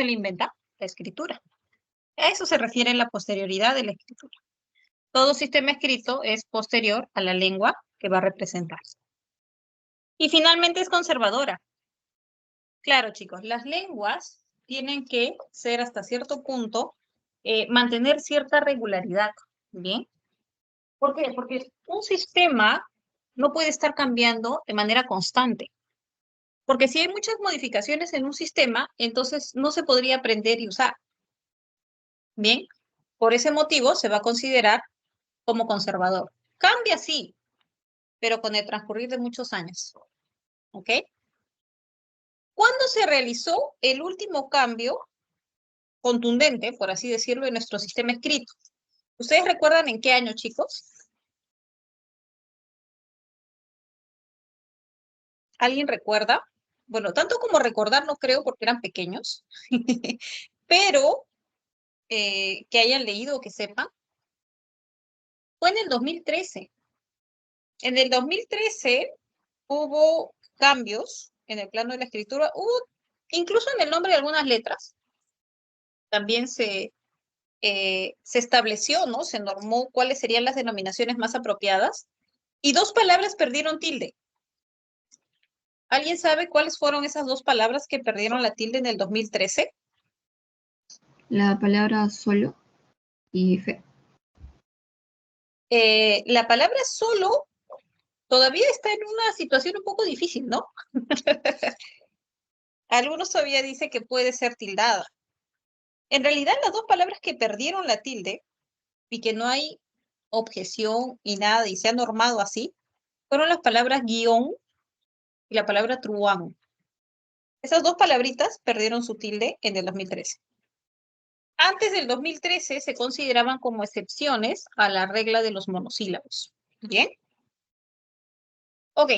se le inventa? La escritura. A eso se refiere la posterioridad de la escritura. Todo sistema escrito es posterior a la lengua que va a representarse. Y finalmente es conservadora. Claro, chicos, las lenguas tienen que ser hasta cierto punto, mantener cierta regularidad, ¿bien? ¿Por qué? Porque un sistema no puede estar cambiando de manera constante. Porque si hay muchas modificaciones en un sistema, entonces no se podría aprender y usar. Bien, por ese motivo se va a considerar como conservador. Cambia sí, pero con el transcurrir de muchos años. ¿Ok? ¿Cuándo se realizó el último cambio contundente, por así decirlo, en nuestro sistema escrito? ¿Ustedes recuerdan en qué año, chicos? ¿Alguien recuerda? Bueno, tanto como recordar no creo porque eran pequeños, pero que hayan leído o que sepan, fue en el 2013. En el 2013 hubo cambios en el plano de la escritura, hubo incluso en el nombre de algunas letras, también se estableció, ¿no? Se normó cuáles serían las denominaciones más apropiadas, y dos palabras perdieron tilde. ¿Alguien sabe cuáles fueron esas dos palabras que perdieron la tilde en el 2013? La palabra solo y fe. La palabra solo todavía está en una situación un poco difícil, ¿no? Algunos todavía dicen que puede ser tildada. En realidad, las dos palabras que perdieron la tilde y que no hay objeción y nada, y se ha normado así, fueron las palabras guión y la palabra truán. Esas dos palabritas perdieron su tilde en el 2013. Antes del 2013 se consideraban como excepciones a la regla de los monosílabos. ¿Bien? Ok.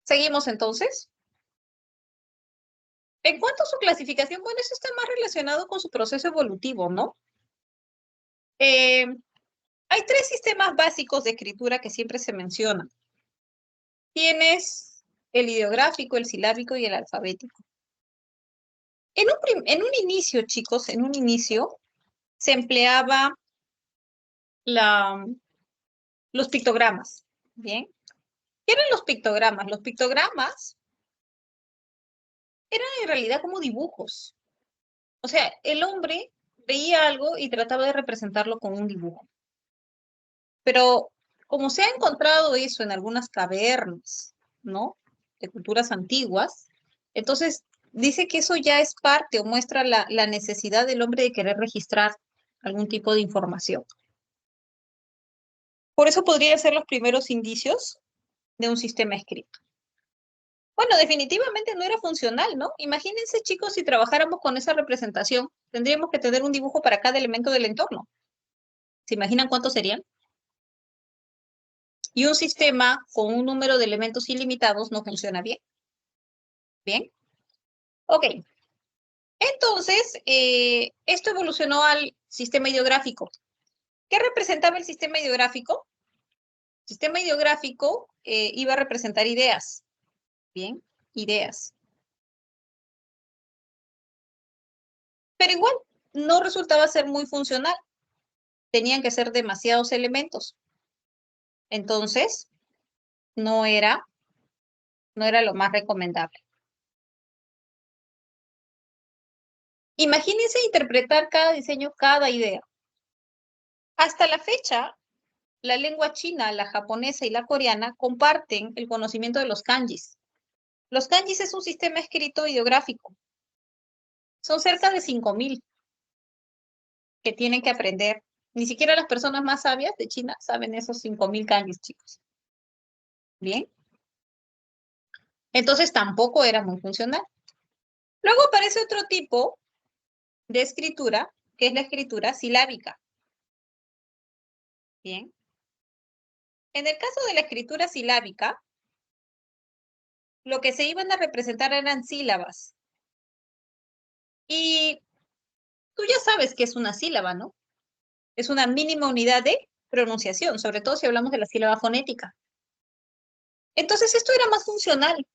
Seguimos entonces. En cuanto a su clasificación, bueno, eso está más relacionado con su proceso evolutivo, ¿no? Hay tres sistemas básicos de escritura que siempre se mencionan. Tienes el ideográfico, el silábico y el alfabético. En un inicio, chicos, en un inicio se empleaba los pictogramas, ¿bien? ¿Qué eran los pictogramas? Los pictogramas eran en realidad como dibujos. O sea, el hombre veía algo y trataba de representarlo con un dibujo. Pero como se ha encontrado eso en algunas cavernas, ¿no? De culturas antiguas, entonces dice que eso ya es parte o muestra la necesidad del hombre de querer registrar algún tipo de información. Por eso podrían ser los primeros indicios de un sistema escrito. Bueno, definitivamente no era funcional, ¿no? Imagínense, chicos, si trabajáramos con esa representación, tendríamos que tener un dibujo para cada elemento del entorno. ¿Se imaginan cuántos serían? Y un sistema con un número de elementos ilimitados no funciona bien. ¿Bien? Ok. Entonces, esto evolucionó al sistema ideográfico. ¿Qué representaba el sistema ideográfico? El sistema ideográfico iba a representar ideas. Bien, ideas. Pero igual, no resultaba ser muy funcional. Tenían que ser demasiados elementos. Entonces, no era lo más recomendable. Imagínense interpretar cada diseño, cada idea. Hasta la fecha, la lengua china, la japonesa y la coreana comparten el conocimiento de los kanjis. Los kanjis es un sistema escrito ideográfico. Son cerca de 5.000 que tienen que aprender. Ni siquiera las personas más sabias de China saben esos 5.000 kanjis, chicos. Bien. Entonces tampoco era muy funcional. Luego aparece otro tipo de escritura, que es la escritura silábica. Bien. En el caso de la escritura silábica, lo que se iban a representar eran sílabas. Y tú ya sabes qué es una sílaba, ¿no? Es una mínima unidad de pronunciación, sobre todo si hablamos de la sílaba fonética. Entonces esto era más funcional,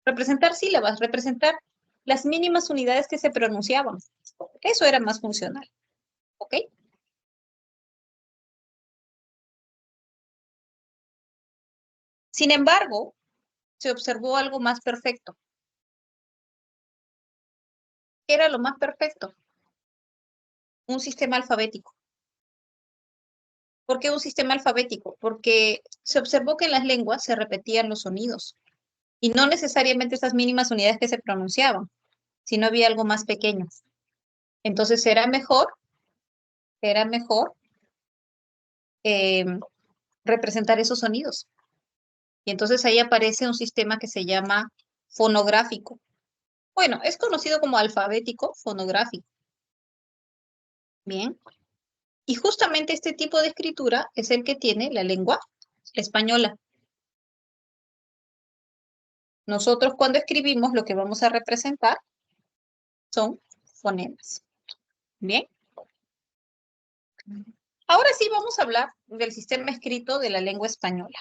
representar sílabas, representar las mínimas unidades que se pronunciaban. Eso era más funcional. ¿Ok? Sin embargo, se observó algo más perfecto. ¿Qué era lo más perfecto? Un sistema alfabético. ¿Por qué un sistema alfabético? Porque se observó que en las lenguas se repetían los sonidos y no necesariamente esas mínimas unidades que se pronunciaban, sino había algo más pequeño. Entonces era mejor eh, representar esos sonidos. Y entonces ahí aparece un sistema que se llama fonográfico. Bueno, es conocido como alfabético fonográfico. Bien. Y justamente este tipo de escritura es el que tiene la lengua española. Nosotros cuando escribimos lo que vamos a representar son fonemas. Bien. Ahora sí vamos a hablar del sistema escrito de la lengua española.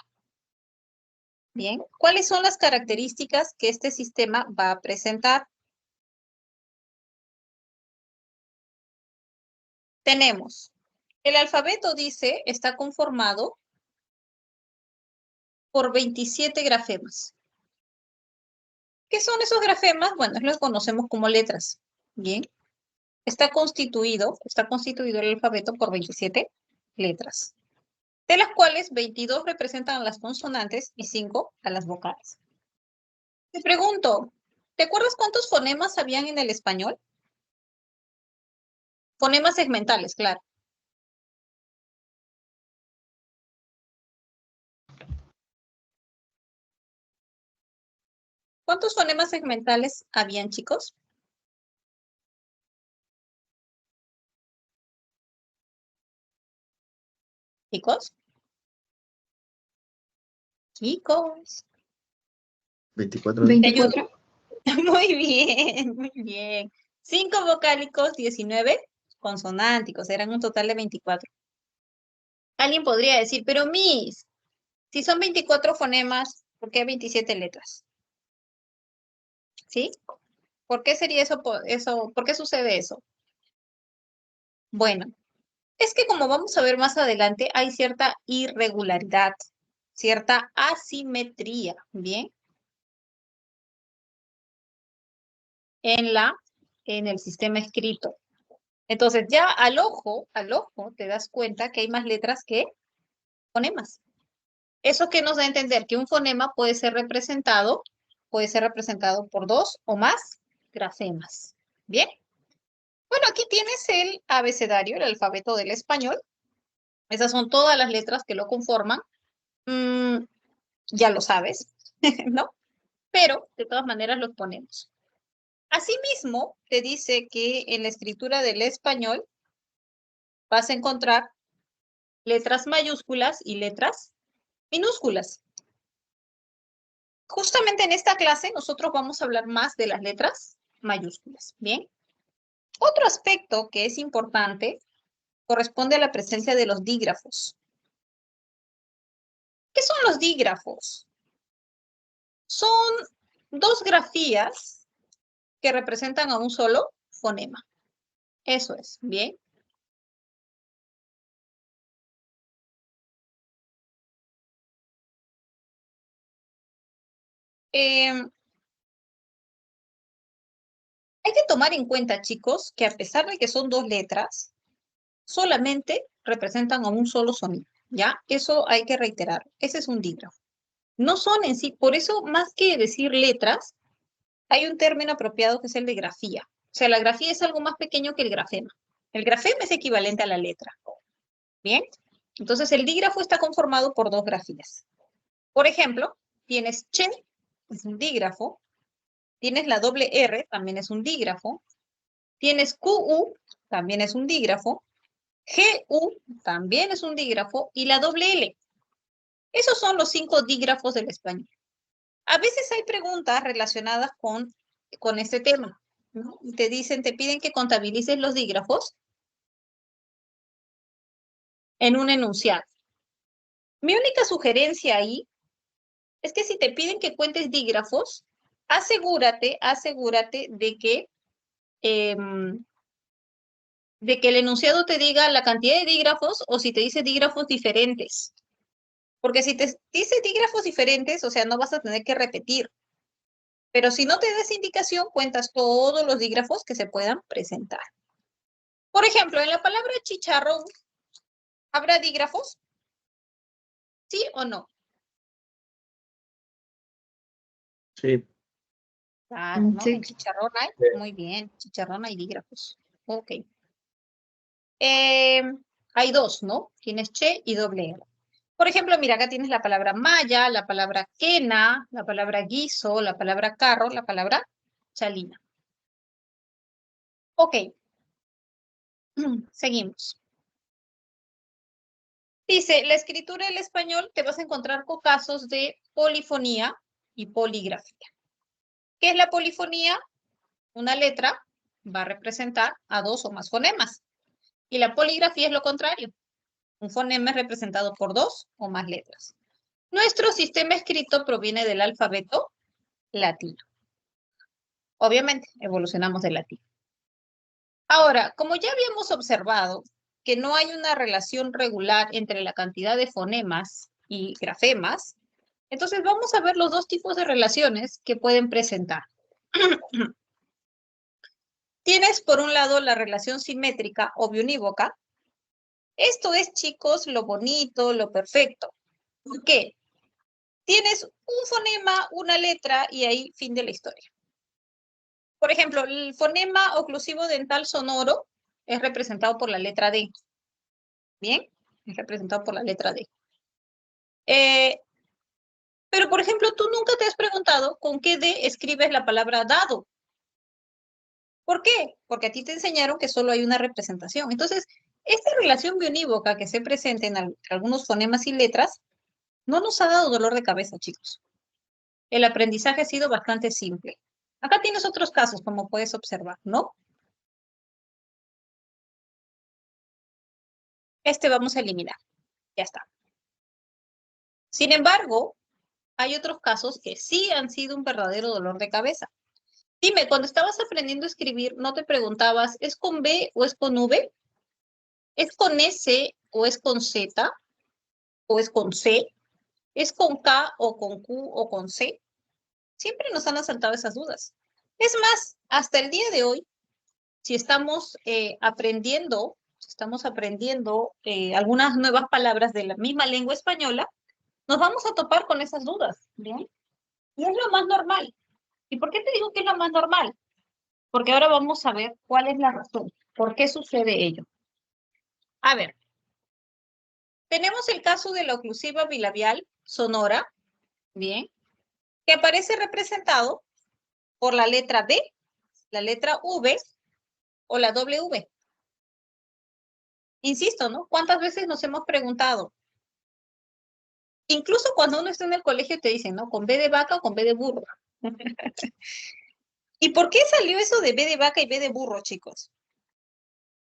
Bien. ¿Cuáles son las características que este sistema va a presentar? Tenemos, el alfabeto dice, está conformado por 27 grafemas. ¿Qué son esos grafemas? Bueno, los conocemos como letras. Bien. Está constituido el alfabeto por 27 letras, de las cuales 22 representan a las consonantes y 5 a las vocales. Te pregunto, ¿te acuerdas cuántos fonemas habían en el español? Fonemas segmentales, claro. ¿Cuántos fonemas segmentales habían, chicos? ¿Chicos? Chicos. 24. 24. Muy bien, muy bien. 5 vocálicos, 19 consonánticos. Eran un total de 24. Alguien podría decir, pero Miss, si son 24 fonemas, ¿por qué 27 letras? ¿Sí? ¿Por qué sería eso? ¿Por qué sucede eso? Bueno, es que como vamos a ver más adelante, hay cierta irregularidad, cierta asimetría, ¿bien? En el sistema escrito. Entonces, ya al ojo, te das cuenta que hay más letras que fonemas. ¿Eso qué nos da a entender? Que un fonema puede ser representado por 2 o más grafemas. ¿Bien? Bueno, aquí tienes el abecedario, el alfabeto del español. Esas son todas las letras que lo conforman. Mm, ya lo sabes, ¿no? Pero de todas maneras los ponemos. Asimismo, te dice que en la escritura del español vas a encontrar letras mayúsculas y letras minúsculas. Justamente en esta clase nosotros vamos a hablar más de las letras mayúsculas, ¿bien? Otro aspecto que es importante corresponde a la presencia de los dígrafos. ¿Qué son los dígrafos? Son dos grafías que representan a un solo fonema. Eso es, ¿bien? Hay que tomar en cuenta, chicos, que a pesar de que son dos letras, solamente representan a un solo sonido, ¿ya? Eso hay que reiterar. Ese es un dígrafo. No son en sí, por eso más que decir letras, hay un término apropiado que es el de grafía. O sea, la grafía es algo más pequeño que el grafema. El grafema es equivalente a la letra. ¿Bien? Entonces, el dígrafo está conformado por dos grafías. Por ejemplo, tienes che, es un dígrafo. Tienes la doble R, también es un dígrafo. Tienes QU, también es un dígrafo. GU, también es un dígrafo. Y la doble L. Esos son los 5 dígrafos del español. A veces hay preguntas relacionadas con este tema, ¿no? Te piden que contabilices los dígrafos en un enunciado. Mi única sugerencia ahí es que si te piden que cuentes dígrafos, asegúrate de que el enunciado te diga la cantidad de dígrafos o si te dice dígrafos diferentes. Porque si te dice dígrafos diferentes, o sea, no vas a tener que repetir. Pero si no te das indicación, cuentas todos los dígrafos que se puedan presentar. Por ejemplo, en la palabra chicharrón, ¿habrá dígrafos? ¿Sí o no? Sí. Claro, ¿no? Sí. En chicharrón hay. Sí. Muy bien, chicharrón hay dígrafos. Ok. Hay dos, ¿no? Tienes che y doble R. Por ejemplo, mira, acá tienes la palabra malla, la palabra quena, la palabra guiso, la palabra carro, la palabra chalina. Ok. Seguimos. Dice, la escritura del español te vas a encontrar con casos de polifonía y poligrafía. ¿Qué es la polifonía? Una letra va a representar a dos o más fonemas. Y la poligrafía es lo contrario. Un fonema es representado por dos o más letras. Nuestro sistema escrito proviene del alfabeto latino. Obviamente, evolucionamos del latín. Ahora, como ya habíamos observado que no hay una relación regular entre la cantidad de fonemas y grafemas, entonces vamos a ver los dos tipos de relaciones que pueden presentar. Tienes por un lado la relación simétrica o biunívoca. Esto es, chicos, lo bonito, lo perfecto. ¿Por qué? Tienes un fonema, una letra y ahí fin de la historia. Por ejemplo, el fonema oclusivo dental sonoro es representado por la letra D. ¿Bien? Es representado por la letra D. Pero, por ejemplo, tú nunca te has preguntado con qué D escribes la palabra dado. ¿Por qué? Porque a ti te enseñaron que solo hay una representación. Entonces, esta relación biunívoca que se presenta en algunos fonemas y letras no nos ha dado dolor de cabeza, chicos. El aprendizaje ha sido bastante simple. Acá tienes otros casos, como puedes observar, ¿no? Este vamos a eliminar. Ya está. Sin embargo, hay otros casos que sí han sido un verdadero dolor de cabeza. Dime, cuando estabas aprendiendo a escribir, ¿no te preguntabas, ¿es con B o es con V? ¿Es con S o es con Z? ¿O es con C? ¿Es con K o con Q o con C? Siempre nos han asaltado esas dudas. Es más, hasta el día de hoy, si estamos aprendiendo algunas nuevas palabras de la misma lengua española, nos vamos a topar con esas dudas, ¿bien? Y es lo más normal. ¿Y por qué te digo que es lo más normal? Porque ahora vamos a ver cuál es la razón, por qué sucede ello. A ver, tenemos el caso de la oclusiva bilabial sonora, ¿bien? Que aparece representado por la letra B, la letra V o la W. Insisto, ¿no? ¿Cuántas veces nos hemos preguntado? Incluso cuando uno está en el colegio te dicen, ¿no? ¿Con B de vaca o con B de burro? ¿Y por qué salió eso de B de vaca y B de burro, chicos?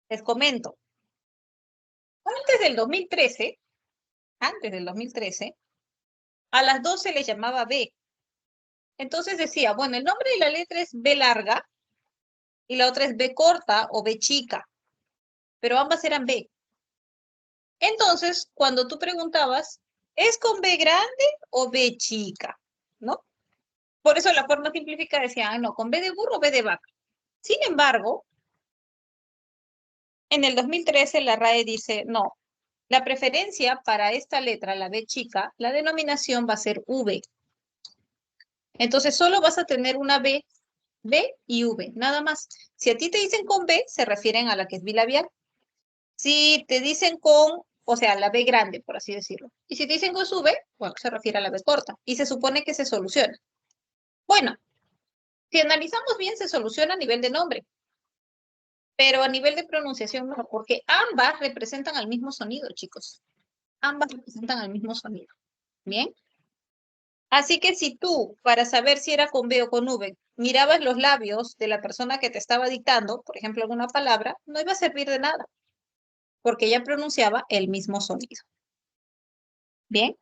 Les comento. Antes del 2013, a las dos se les llamaba B. Entonces decía, bueno, el nombre de la letra es B larga y la otra es B corta o B chica, pero ambas eran B. Entonces, cuando tú preguntabas, ¿es con B grande o B chica? ¿No? Por eso la forma simplificada decía, no, con B de burro o B de vaca. Sin embargo, en el 2013 la RAE dice, no, la preferencia para esta letra, la B chica, la denominación va a ser V. Entonces solo vas a tener una B y V, nada más. Si a ti te dicen con B, se refieren a la que es bilabial. Si te dicen con, o sea, la B grande, por así decirlo. Y si te dicen con su V, bueno, se refiere a la B corta. Y se supone que se soluciona. Bueno, si analizamos bien, se soluciona a nivel de nombre. Pero a nivel de pronunciación no, porque ambas representan al mismo sonido, chicos. Ambas representan al mismo sonido. ¿Bien? Así que si tú, para saber si era con B o con V, mirabas los labios de la persona que te estaba dictando, por ejemplo, alguna palabra, no iba a servir de nada, porque ella pronunciaba el mismo sonido. ¿Bien?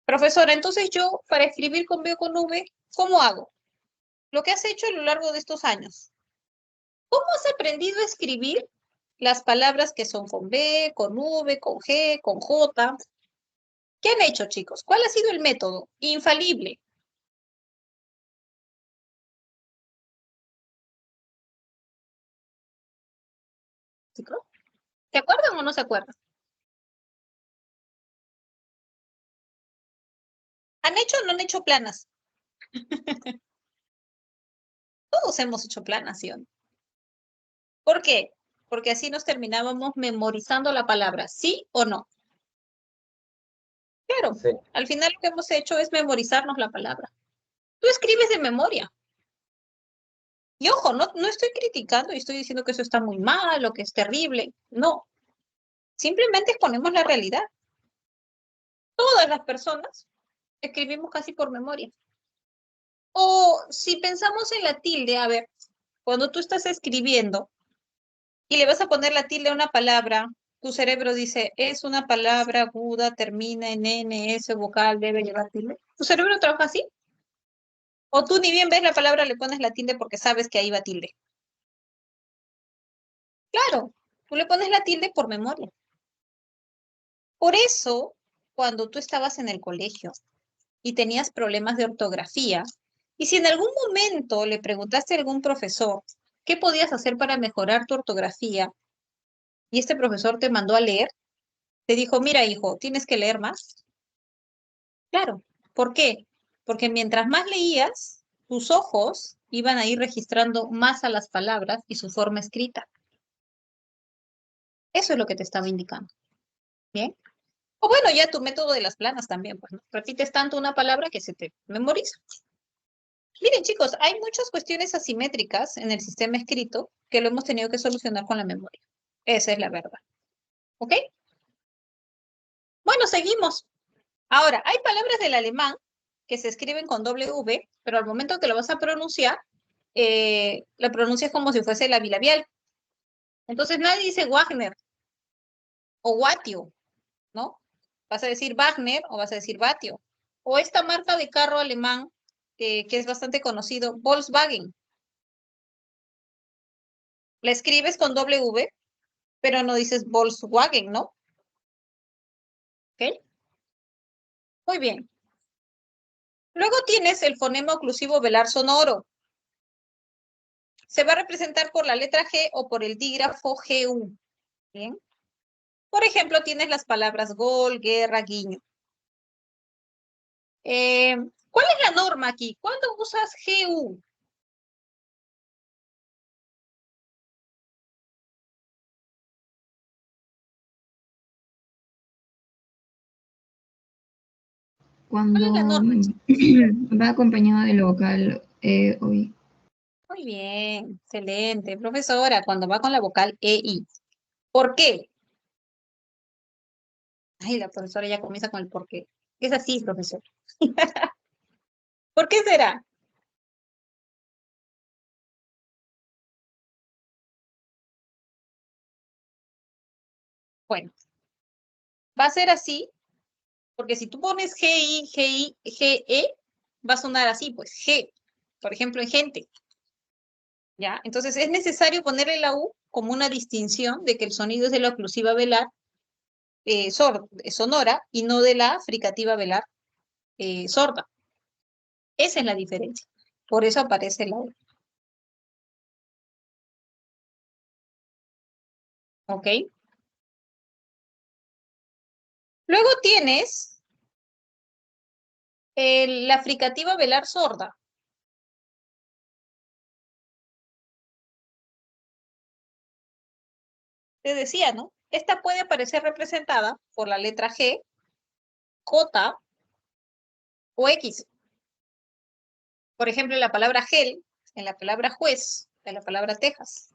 Profesora, entonces yo, para escribir con B o con V, ¿cómo hago? lo que has hecho a lo largo de estos años. ¿Cómo has aprendido a escribir las palabras que son con B, con V, con G, con J? ¿Qué han hecho, chicos? ¿Cuál ha sido el método infalible? ¿Chicos? ¿Se acuerdan o no se acuerdan? ¿Han hecho o no han hecho planas? Todos hemos hecho planas, ¿sí o no? ¿Por qué? Porque así nos terminábamos memorizando la palabra, ¿sí o no? Claro, Sí. al final lo que hemos hecho es memorizarnos la palabra. Tú escribes de memoria. Y ojo, no estoy criticando y estoy diciendo que eso está muy mal o que es terrible. No, simplemente exponemos la realidad. Todas las personas escribimos casi por memoria. O si pensamos en la tilde, a ver, cuando tú estás escribiendo y le vas a poner la tilde a una palabra, tu cerebro dice, es una palabra aguda, termina en N, S, vocal, debe llevar tilde. ¿Tu cerebro trabaja así? O tú ni bien ves la palabra, le pones la tilde porque sabes que ahí va tilde. Claro, tú le pones la tilde por memoria. Por eso, cuando tú estabas en el colegio y tenías problemas de ortografía, y si en algún momento le preguntaste a algún profesor qué podías hacer para mejorar tu ortografía, y este profesor te mandó a leer, te dijo, mira, hijo, tienes que leer más. Claro, ¿por qué? Porque mientras más leías, tus ojos iban a ir registrando más a las palabras y su forma escrita. Eso es lo que te estaba indicando. ¿Bien? O bueno, ya tu método de las planas también, pues, ¿no? Repites tanto una palabra que se te memoriza. Miren, chicos, hay muchas cuestiones asimétricas en el sistema escrito que lo hemos tenido que solucionar con la memoria. Esa es la verdad. ¿Ok? Bueno, seguimos. Ahora, hay palabras del alemán que se escriben con doble V, pero al momento que lo vas a pronunciar, la pronuncias como si fuese la bilabial. Entonces nadie dice Wagner o Watio, ¿no? Vas a decir Wagner o vas a decir Watio. O esta marca de carro alemán que es bastante conocido, Volkswagen. La escribes con doble V, pero no dices Volkswagen, ¿no? ¿Ok? Muy bien. Luego tienes el fonema oclusivo velar sonoro. Se va a representar por la letra G o por el dígrafo GU. Bien. Por ejemplo, tienes las palabras gol, guerra, guiño. ¿Cuál es la norma aquí? ¿Cuándo usas GU? ¿Cuál es la Cuando norma, chicos? va acompañado de la vocal o I. Muy bien, excelente. Profesora, cuando va con la vocal EI. ¿Por qué? Ay, la profesora ya comienza con el por qué. Es así, profesor. ¿Por qué será? Bueno, va a ser así, porque si tú pones GI, GI, GE, va a sonar así, pues G, por ejemplo, en gente. ¿Ya? Entonces es necesario ponerle la U como una distinción de que el sonido es de la oclusiva velar sonora y no de la fricativa velar sorda. Esa es la diferencia. Por eso aparece la U. ¿Ok? Luego tienes la fricativa velar sorda. Te decía, ¿no? Esta puede aparecer representada por la letra G, J o X. Por ejemplo, en la palabra gel, en la palabra juez, en la palabra Texas.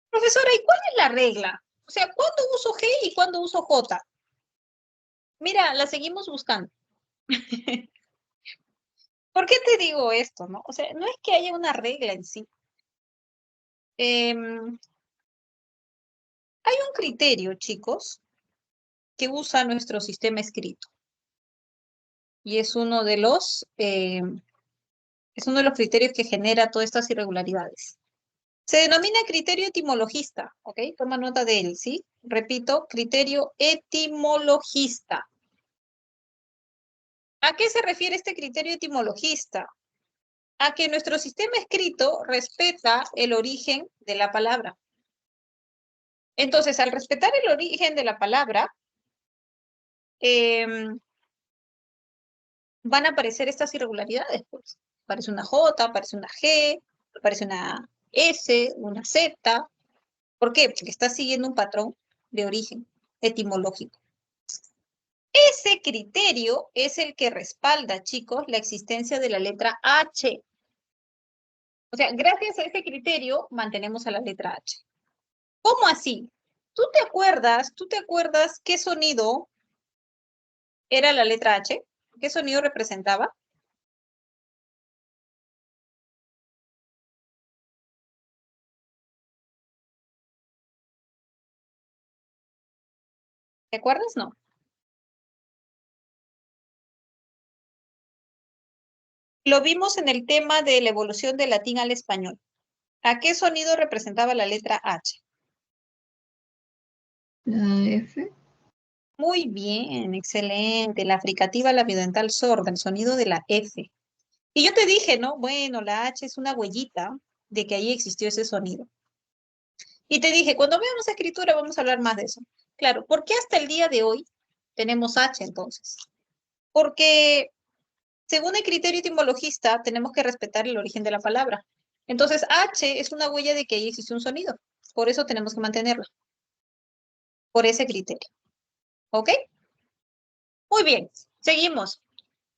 Profesora, ¿y cuál es la regla? O sea, ¿cuándo uso G y cuándo uso J? Mira, la seguimos buscando. ¿Por qué te digo esto, no? O sea, no es que haya una regla en sí. Hay un criterio, chicos, que usa nuestro sistema escrito. Y es uno de los Es uno de los criterios que genera todas estas irregularidades. Se denomina criterio etimologista, ¿ok? Toma nota de él, ¿sí? Repito, criterio etimologista. ¿A qué se refiere este criterio etimologista? A que nuestro sistema escrito respeta el origen de la palabra. Entonces, al respetar el origen de la palabra, van a aparecer estas irregularidades, pues. Aparece una J, aparece una G, aparece una S, una Z. ¿Por qué? Porque está siguiendo un patrón de origen etimológico. Ese criterio es el que respalda, chicos, la existencia de la letra H. O sea, gracias a ese criterio mantenemos a la letra H. ¿Cómo así? ¿Tú te acuerdas qué sonido era la letra H? ¿Qué sonido representaba? ¿Te acuerdas? No. Lo vimos en el tema de la evolución del latín al español. ¿A qué sonido representaba la letra H? La F. Muy bien, excelente. La fricativa labiodental sorda, el sonido de la F. Y yo te dije, ¿no? Bueno, la H es una huellita de que ahí existió ese sonido. Y te dije, cuando veamos escritura vamos a hablar más de eso. Claro, ¿por qué hasta el día de hoy tenemos H entonces? Porque según el criterio etimologista tenemos que respetar el origen de la palabra. Entonces H es una huella de que ahí existe un sonido. Por eso tenemos que mantenerla. Por ese criterio. ¿Ok? Muy bien, seguimos.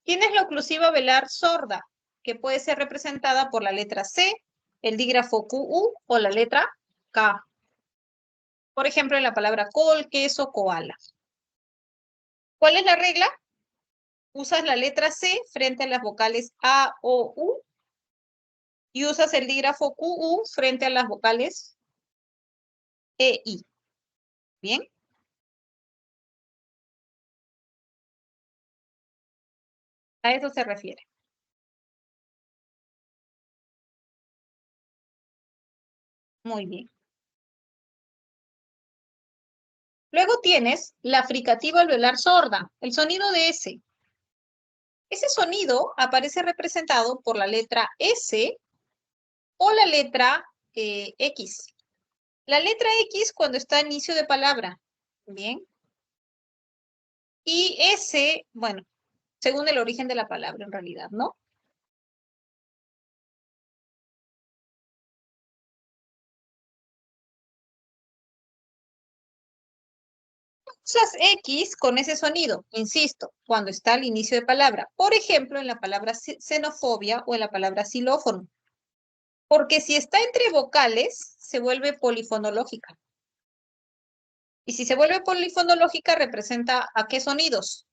Tienes la oclusiva velar sorda, que puede ser representada por la letra C, el dígrafo QU o la letra K. Por ejemplo, en la palabra col, queso, koala. ¿Cuál es la regla? Usas la letra C frente a las vocales A, O, U y usas el dígrafo QU frente a las vocales E, I. ¿Bien? A eso se refiere. Muy bien. Luego tienes la fricativa alveolar sorda, el sonido de S. Ese sonido aparece representado por la letra S o la letra X. La letra X cuando está a inicio de palabra, ¿bien? Y S, bueno, según el origen de la palabra en realidad, ¿no? Usas X con ese sonido, insisto, cuando está al inicio de palabra. Por ejemplo, en la palabra xenofobia o en la palabra xilófono. Porque si está entre vocales, se vuelve polifonológica. Y si se vuelve polifonológica, representa ¿a qué sonidos?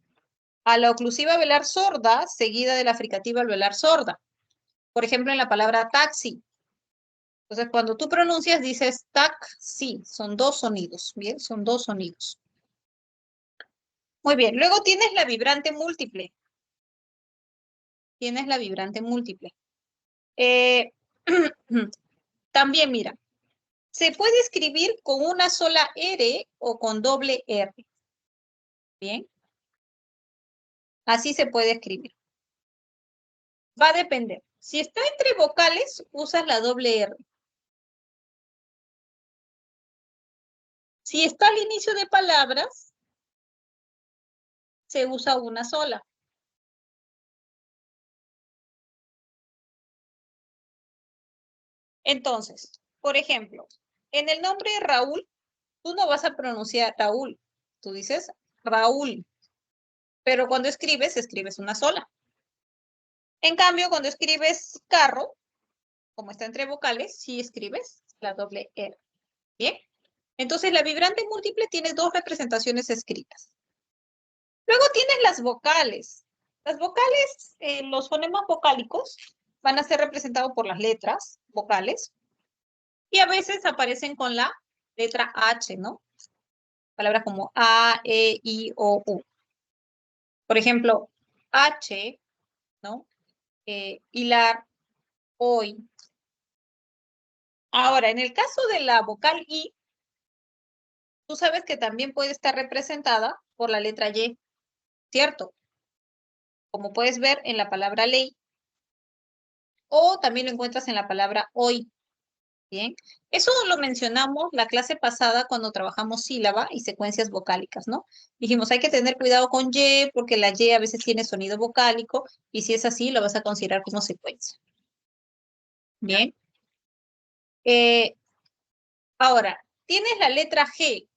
A la oclusiva velar sorda, seguida de la fricativa alveolar sorda. Por ejemplo, en la palabra taxi. Entonces, cuando tú pronuncias, dices taxi. Son dos sonidos, ¿bien? Son dos sonidos. Muy bien. Luego tienes la vibrante múltiple. Tienes la vibrante múltiple. También, mira, se puede escribir con una sola R o con doble R. Bien. Así se puede escribir. Va a depender. Si está entre vocales, usas la doble R. Si está al inicio de palabras, se usa una sola. Entonces, por ejemplo, en el nombre de Raúl, tú no vas a pronunciar Raúl. Tú dices Raúl. Pero cuando escribes una sola. En cambio, cuando escribes carro, como está entre vocales, sí escribes la doble R. ¿Bien? Entonces, la vibrante múltiple tiene dos representaciones escritas. Luego tienes las vocales. Las vocales, los fonemas vocálicos, van a ser representados por las letras vocales y a veces aparecen con la letra H, ¿no? Palabras como A, E, I, O, U. Por ejemplo, H, ¿no? Hilar, hoy. Ahora, en el caso de la vocal I, tú sabes que también puede estar representada por la letra Y, ¿cierto? Como puedes ver en la palabra ley, o también lo encuentras en la palabra hoy. Bien, eso lo mencionamos la clase pasada cuando trabajamos sílaba y secuencias vocálicas, ¿no? Dijimos, hay que tener cuidado con Y porque la Y a veces tiene sonido vocálico y si es así, lo vas a considerar como secuencia. Bien. Ahora, tienes la letra G.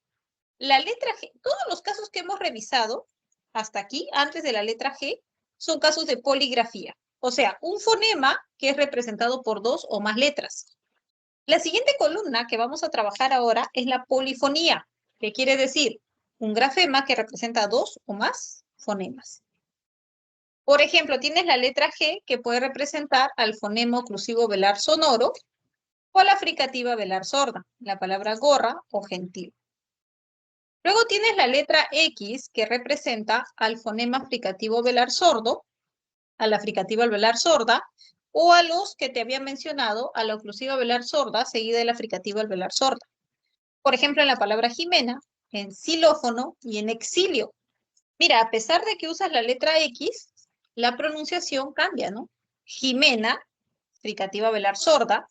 La letra G, todos los casos que hemos revisado hasta aquí, antes de la letra G, son casos de poligrafía. O sea, un fonema que es representado por dos o más letras. La siguiente columna que vamos a trabajar ahora es la polifonía, que quiere decir un grafema que representa dos o más fonemas. Por ejemplo, tienes la letra G que puede representar al fonema oclusivo velar sonoro o la fricativa velar sorda, la palabra gorra o gentil. Luego tienes la letra X que representa al fonema fricativo velar sordo, a la fricativa velar sorda, o a los que te había mencionado, a la oclusiva velar sorda seguida de la fricativa velar sorda. Por ejemplo, en la palabra Jimena, en xilófono y en exilio. Mira, a pesar de que usas la letra X, la pronunciación cambia, ¿no? Jimena, fricativa velar sorda,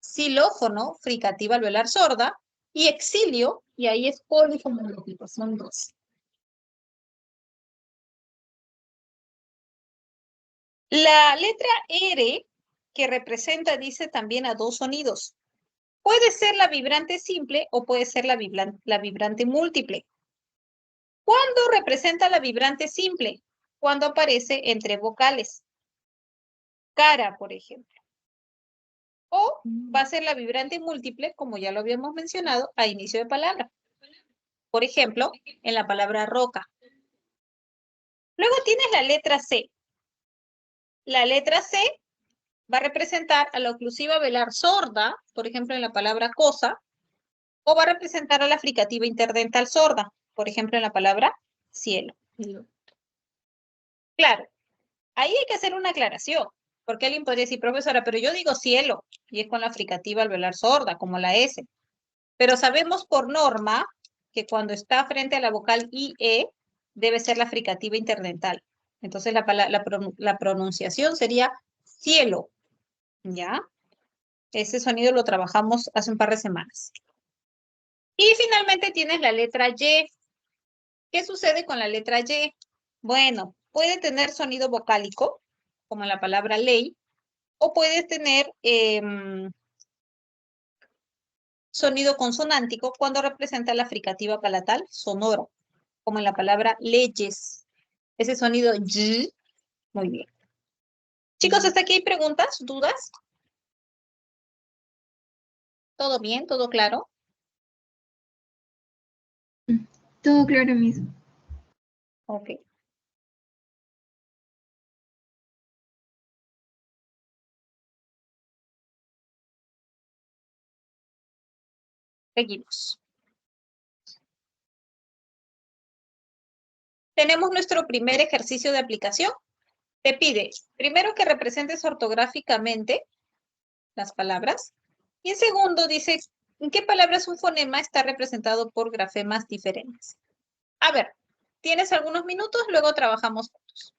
xilófono, fricativa velar sorda, y exilio, y ahí es polifonológico, son dos. La letra R, que representa, dice también a dos sonidos. Puede ser la vibrante simple o puede ser la vibrante múltiple. ¿Cuándo representa la vibrante simple? Cuando aparece entre vocales. Cara, por ejemplo. O va a ser la vibrante múltiple, como ya lo habíamos mencionado, a inicio de palabra. Por ejemplo, en la palabra roca. Luego tienes la letra C. La letra C va a representar a la oclusiva velar sorda, por ejemplo, en la palabra cosa, o va a representar a la fricativa interdental sorda, por ejemplo, en la palabra cielo. Claro, ahí hay que hacer una aclaración, porque alguien podría decir, profesora, pero yo digo cielo, y es con la fricativa alveolar sorda, como la S. Pero sabemos por norma que cuando está frente a la vocal IE, debe ser la fricativa interdental. Entonces la pronunciación sería cielo, ¿ya? Ese sonido lo trabajamos hace un par de semanas. Y finalmente tienes la letra Y. ¿Qué sucede con la letra Y? Bueno, puede tener sonido vocálico, como en la palabra ley, o puedes tener sonido consonántico cuando representa la fricativa palatal sonoro, como en la palabra leyes. Ese sonido y, muy bien. Chicos, ¿hasta aquí hay preguntas, dudas? ¿Todo bien? ¿Todo claro? Todo claro mismo. Ok. Seguimos. Tenemos nuestro primer ejercicio de aplicación. Te pide, primero que representes ortográficamente las palabras. Y en segundo dice, ¿en qué palabras un fonema está representado por grafemas diferentes? A ver, tienes algunos minutos, luego trabajamos juntos.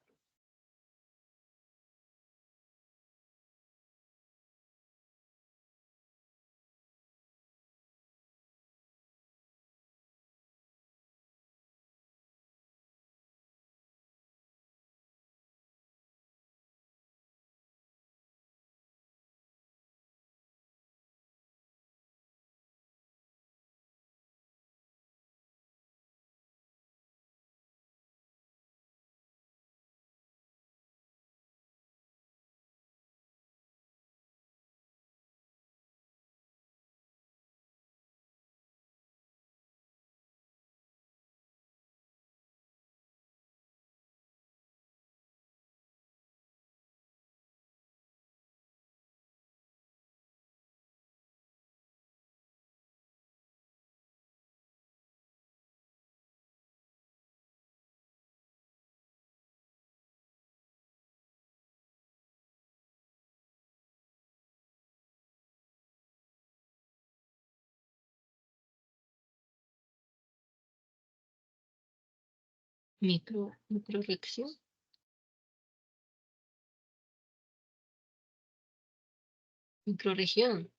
Microregión. Microregión.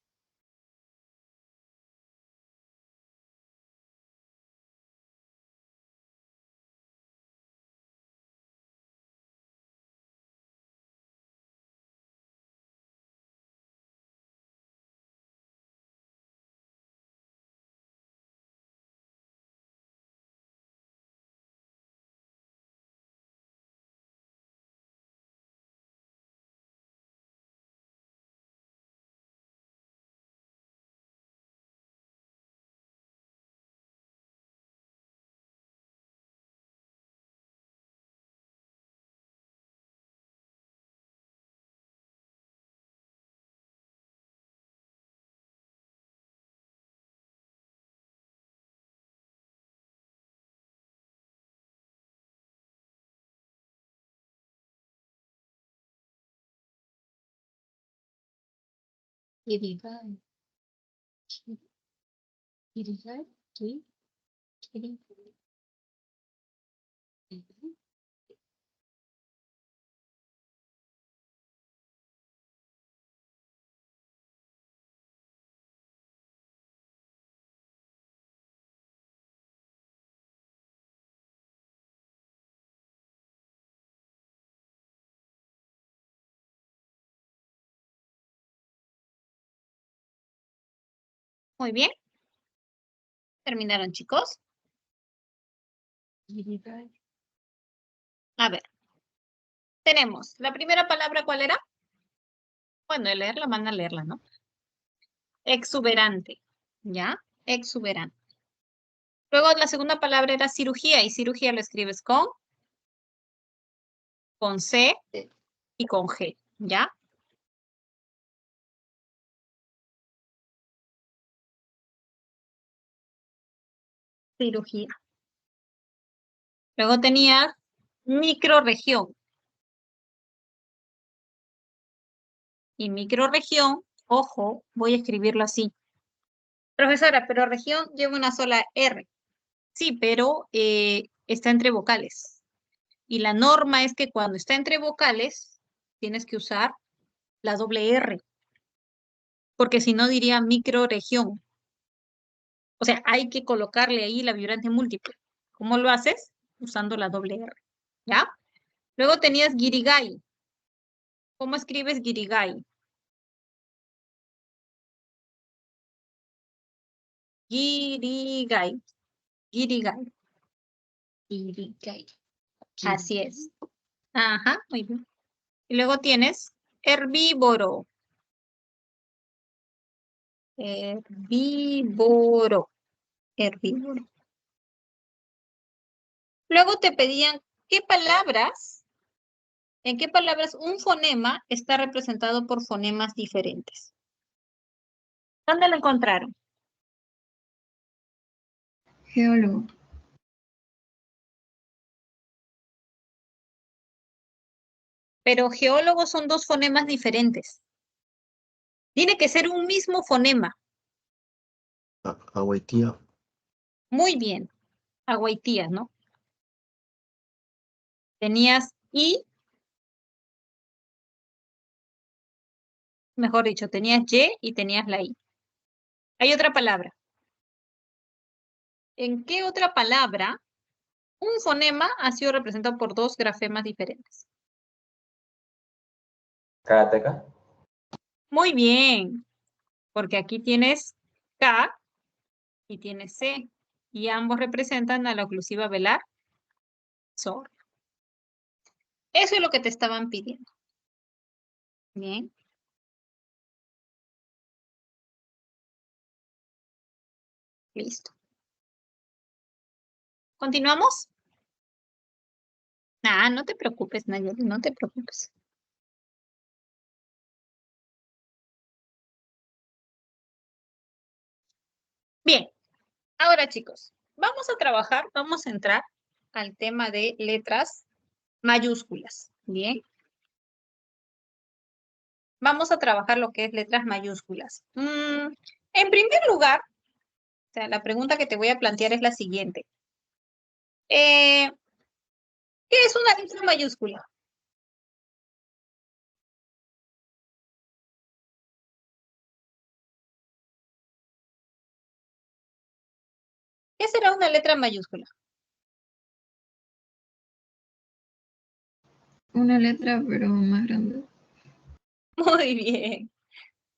Irigai. Irigai. Irigai. Muy bien. ¿Terminaron, chicos? Irigai. A ver. Tenemos la primera palabra, ¿cuál era? Bueno, de leerla, van a leerla, ¿no? Exuberante. ¿Ya? Exuberante. Luego la segunda palabra era cirugía, y cirugía lo escribes con C y con G, ¿ya? Cirugía. Luego tenías microrregión. Y microrregión, ojo, voy a escribirlo así. Profesora, pero región lleva una sola R. Sí, pero está entre vocales. Y la norma es que cuando está entre vocales, tienes que usar la doble R. Porque si no diría microrregión. O sea, hay que colocarle ahí la vibrante múltiple. ¿Cómo lo haces? Usando la doble R. ¿Ya? Luego tenías guirigay. ¿Cómo escribes guirigay? Guirigay. Guirigay. Irigai. Así es. Ajá, muy bien. Y luego tienes herbívoro. Herbívoro. Herbívoro. Luego te pedían qué palabras, en qué palabras un fonema está representado por fonemas diferentes. ¿Dónde lo encontraron? Geólogo. Pero geólogos son dos fonemas diferentes. Tiene que ser un mismo fonema. Agüetía. Muy bien. Agüitía, ¿no? Tenías I, mejor dicho, tenías Y y tenías la I. Hay otra palabra. ¿En qué otra palabra un fonema ha sido representado por dos grafemas diferentes? Karateka. Muy bien, porque aquí tienes K y tienes C, y ambos representan a la oclusiva velar sorda. Eso es lo que te estaban pidiendo. Bien. Listo. ¿Continuamos? Ah, no te preocupes, Nayeli, no te preocupes. Bien, ahora chicos, vamos a trabajar, vamos a entrar al tema de letras mayúsculas. Bien. Vamos a trabajar lo que es letras mayúsculas. En primer lugar, o sea, la pregunta que te voy a plantear es la siguiente. ¿Qué es una letra mayúscula? ¿Qué será una letra mayúscula? Una letra, pero más grande. Muy bien.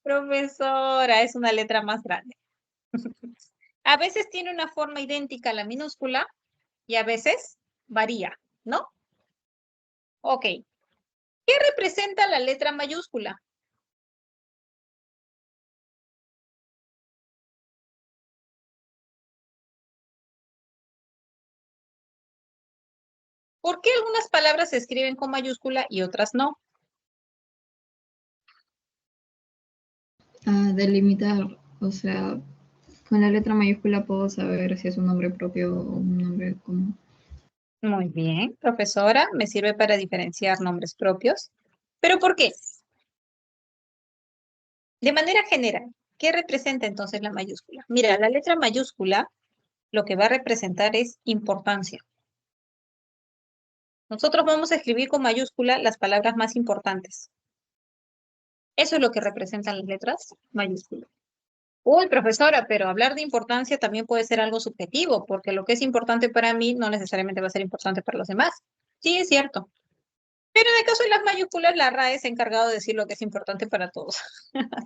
Profesora, es una letra más grande. A veces tiene una forma idéntica a la minúscula y a veces varía, ¿no? Ok. ¿Qué representa la letra mayúscula? ¿Por qué algunas palabras se escriben con mayúscula y otras no? Delimitar, o sea, con la letra mayúscula puedo saber si es un nombre propio o un nombre común. Muy bien, profesora, me sirve para diferenciar nombres propios. ¿Pero por qué? De manera general, ¿qué representa entonces la mayúscula? Mira, la letra mayúscula lo que va a representar es importancia. Nosotros vamos a escribir con mayúscula las palabras más importantes. Eso es lo que representan las letras mayúsculas. Uy, profesora, pero hablar de importancia también puede ser algo subjetivo, porque lo que es importante para mí no necesariamente va a ser importante para los demás. Sí, es cierto. Pero en el caso de las mayúsculas, la RAE se ha encargado de decir lo que es importante para todos.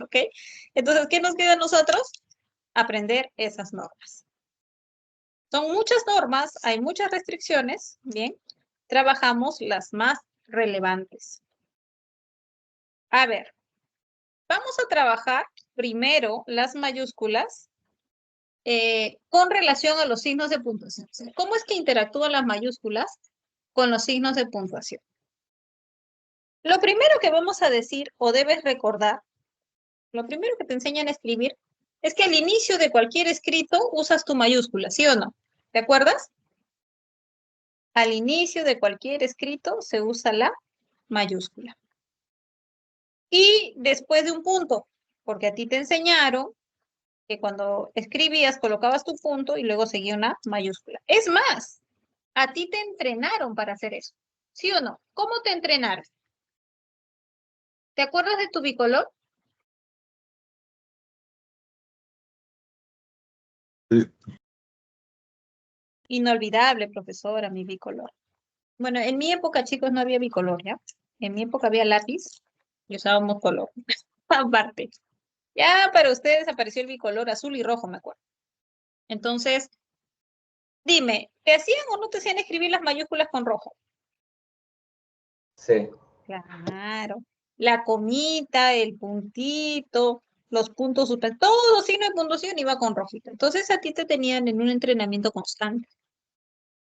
¿Ok? Entonces, ¿qué nos queda a nosotros? Aprender esas normas. Son muchas normas, hay muchas restricciones, ¿bien? Trabajamos las más relevantes. A ver, vamos a trabajar primero las mayúsculas con relación a los signos de puntuación. O sea, ¿cómo es que interactúan las mayúsculas con los signos de puntuación? Lo primero que vamos a decir o debes recordar, lo primero que te enseñan a escribir, es que al inicio de cualquier escrito usas tu mayúscula, ¿sí o no? ¿Te acuerdas? Al inicio de cualquier escrito se usa la mayúscula. Y después de un punto, porque a ti te enseñaron que cuando escribías colocabas tu punto y luego seguía una mayúscula. Es más, a ti te entrenaron para hacer eso, ¿sí o no? ¿Cómo te entrenaron? ¿Te acuerdas de tu bicolor? Sí. Inolvidable, profesora, mi bicolor. Bueno, en mi época, chicos, no había bicolor, ¿ya? En mi época había lápiz y usábamos color. Aparte. Ya para ustedes apareció el bicolor azul y rojo, me acuerdo. Entonces, dime, ¿te hacían o no te hacían escribir las mayúsculas con rojo? Sí. Claro. La comita, el puntito, los puntos suspensivos, todo signo de puntuación iba con rojito. Entonces a ti te tenían en un entrenamiento constante.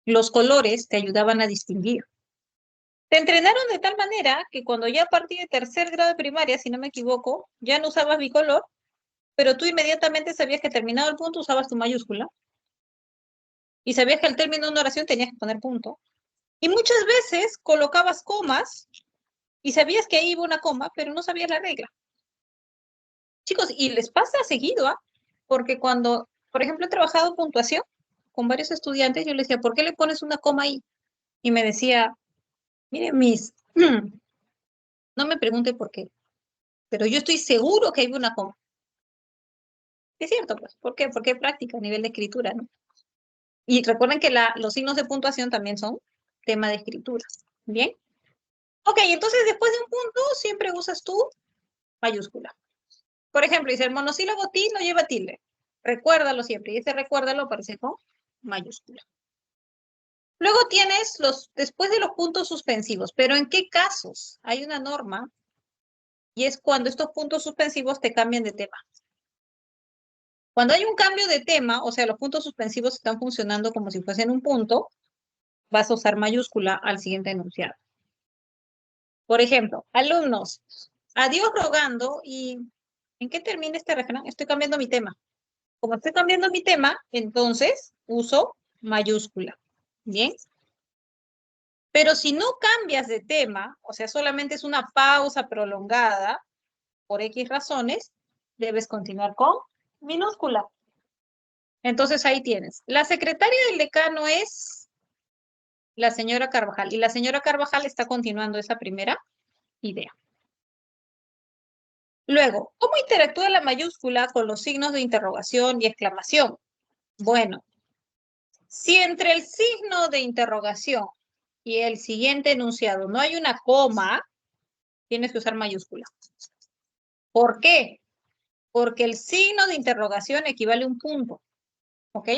Los colores te ayudaban a distinguir. Te entrenaron de tal manera que cuando ya a partir de tercer grado de primaria, si no me equivoco, ya no usabas bicolor, pero tú inmediatamente sabías que terminado el punto usabas tu mayúscula y sabías que al término de una oración tenías que poner punto. Y muchas veces colocabas comas y sabías que ahí iba una coma, pero no sabías la regla. Chicos, y les pasa seguido, ¿ah? Porque cuando, por ejemplo, he trabajado puntuación con varios estudiantes, yo les decía, ¿por qué le pones una coma ahí? Y me decía, mire, Miss, no me pregunte por qué, pero yo estoy seguro que hay una coma. Es cierto, pues, ¿por qué? Porque hay práctica a nivel de escritura, ¿no? Y recuerden que los signos de puntuación también son tema de escritura. ¿Bien? Ok, entonces después de un punto siempre usas tu mayúscula. Por ejemplo, dice el monosílabo ti no lleva tilde. Recuérdalo siempre. Y ese recuérdalo aparece con mayúscula. Luego tienes después de los puntos suspensivos. Pero ¿en qué casos? Hay una norma y es cuando estos puntos suspensivos te cambian de tema. Cuando hay un cambio de tema, o sea, los puntos suspensivos están funcionando como si fuesen un punto, vas a usar mayúscula al siguiente enunciado. Por ejemplo, alumnos, adiós rogando y ¿en qué termina este refrán? Estoy cambiando mi tema. Como estoy cambiando mi tema, entonces uso mayúscula. ¿Bien? Pero si no cambias de tema, o sea, solamente es una pausa prolongada por X razones, debes continuar con minúscula. Entonces ahí tienes. La secretaria del decano es la señora Carvajal. Y la señora Carvajal está continuando esa primera idea. Luego, ¿cómo interactúa la mayúscula con los signos de interrogación y exclamación? Bueno, si entre el signo de interrogación y el siguiente enunciado no hay una coma, tienes que usar mayúscula. ¿Por qué? Porque el signo de interrogación equivale a un punto. ¿Ok?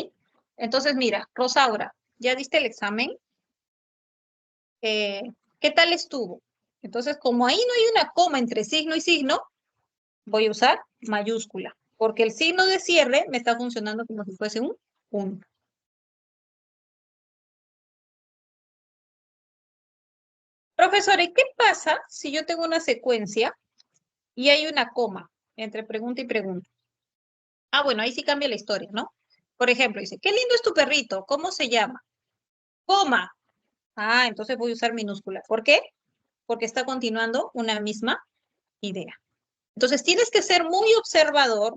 Entonces, mira, Rosaura, ¿ya diste el examen? ¿Qué tal estuvo? Entonces, como ahí no hay una coma entre signo y signo, voy a usar mayúscula, porque el signo de cierre me está funcionando como si fuese un punto. Profesor, ¿y qué pasa si yo tengo una secuencia y hay una coma entre pregunta y pregunta? Ah, bueno, ahí sí cambia la historia, ¿no? Por ejemplo, dice, qué lindo es tu perrito, ¿cómo se llama? Coma. Ah, entonces voy a usar minúscula. ¿Por qué? Porque está continuando una misma idea. Entonces tienes que ser muy observador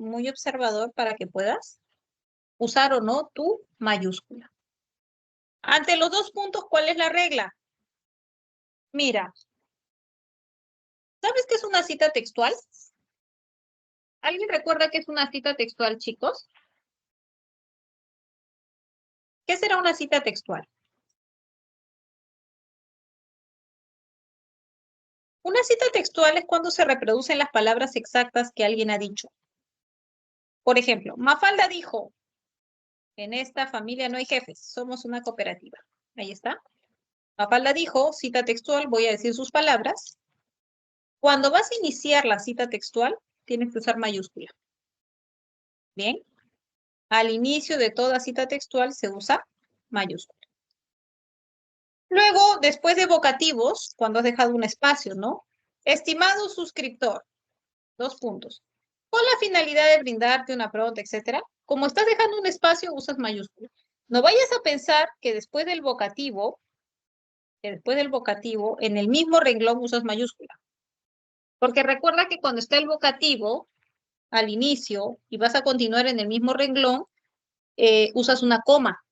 para que puedas usar o no tu mayúscula. Ante los dos puntos, ¿cuál es la regla? Mira, ¿sabes qué es una cita textual? ¿Alguien recuerda qué es una cita textual, chicos? ¿Qué será una cita textual? Una cita textual es cuando se reproducen las palabras exactas que alguien ha dicho. Por ejemplo, Mafalda dijo, en esta familia no hay jefes, somos una cooperativa. Ahí está. Mafalda dijo, cita textual, voy a decir sus palabras. Cuando vas a iniciar la cita textual, tienes que usar mayúscula. Bien. Al inicio de toda cita textual se usa mayúscula. Luego, después de vocativos, cuando has dejado un espacio, ¿no? Estimado suscriptor, 2 puntos. Con la finalidad de brindarte una pregunta, etcétera. Como estás dejando un espacio, usas mayúscula. No vayas a pensar que después del vocativo, en el mismo renglón usas mayúscula. Porque recuerda que cuando está el vocativo al inicio y vas a continuar en el mismo renglón, usas una coma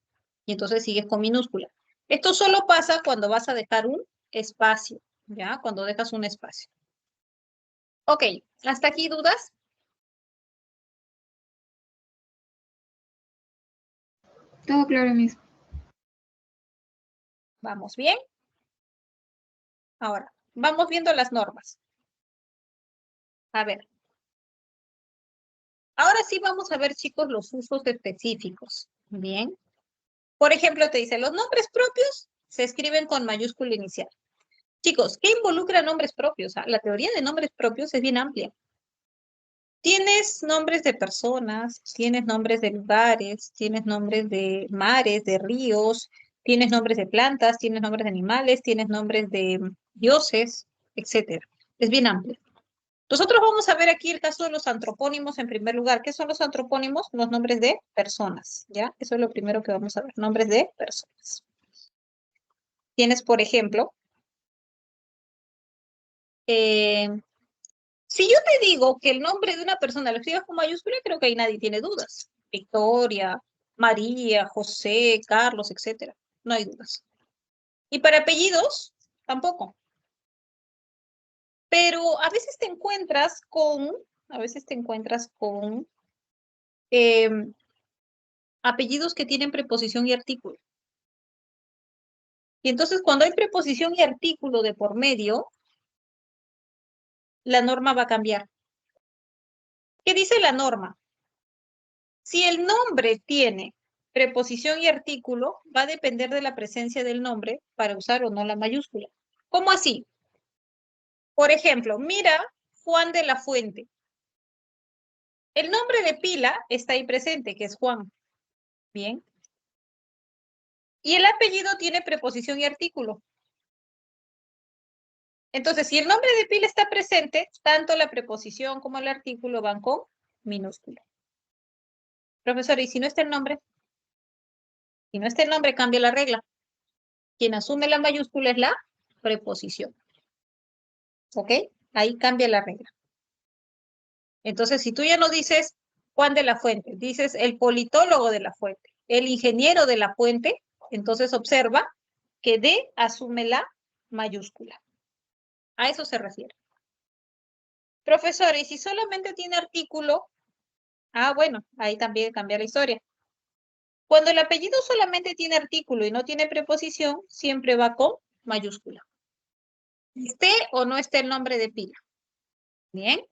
y entonces sigues con minúscula. Esto solo pasa cuando vas a dejar un espacio, ¿ya? Cuando dejas un espacio. Ok, ¿hasta aquí dudas? Todo claro, Miss. ¿Vamos bien? Ahora, vamos viendo las normas. A ver. Ahora sí vamos a ver, chicos, los usos específicos. Bien. Por ejemplo, te dice, los nombres propios se escriben con mayúscula inicial. Chicos, ¿qué involucra nombres propios? La teoría de nombres propios es bien amplia. Tienes nombres de personas, tienes nombres de lugares, tienes nombres de mares, de ríos, tienes nombres de plantas, tienes nombres de animales, tienes nombres de dioses, etc. Es bien amplio. Nosotros vamos a ver aquí el caso de los antropónimos en primer lugar. ¿Qué son los antropónimos? Los nombres de personas, ¿ya? Eso es lo primero que vamos a ver, nombres de personas. Tienes, por ejemplo, si yo te digo que el nombre de una persona lo escribas con mayúscula, creo que ahí nadie tiene dudas. Victoria, María, José, Carlos, etcétera. No hay dudas. Y para apellidos, tampoco. Pero a veces te encuentras con apellidos que tienen preposición y artículo. Y entonces cuando hay preposición y artículo de por medio, la norma va a cambiar. ¿Qué dice la norma? Si el nombre tiene preposición y artículo, va a depender de la presencia del nombre para usar o no la mayúscula. ¿Cómo así? Por ejemplo, mira Juan de la Fuente. El nombre de pila está ahí presente, que es Juan. Bien. Y el apellido tiene preposición y artículo. Entonces, si el nombre de pila está presente, tanto la preposición como el artículo van con minúscula. Profesor, ¿y si no está el nombre? Si no está el nombre, cambia la regla. Quien asume la mayúscula es la preposición. ¿Ok? Ahí cambia la regla. Entonces, si tú ya no dices Juan de la Fuente, dices el politólogo de la Fuente, el ingeniero de la Fuente, entonces observa que D asume la mayúscula. A eso se refiere. Profesor, ¿y si solamente tiene artículo? Ah, bueno, ahí también cambia la historia. Cuando el apellido solamente tiene artículo y no tiene preposición, siempre va con mayúscula. Esté o no esté el nombre de pila. Bien.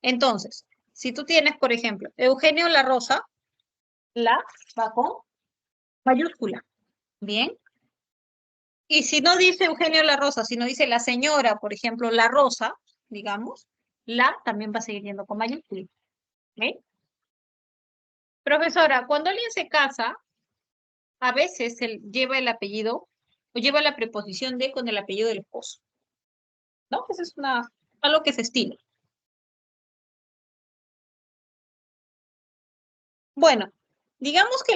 Entonces, si tú tienes, por ejemplo, Eugenio La Rosa, la va con mayúscula. Bien. Y si no dice Eugenio La Rosa, sino dice la señora, por ejemplo, La Rosa, digamos, la también va a seguir yendo con mayúscula. ¿Ok? Profesora, cuando alguien se casa, a veces él lleva el apellido o lleva la preposición de con el apellido del esposo. ¿No? Eso es algo que se estila. Bueno, digamos que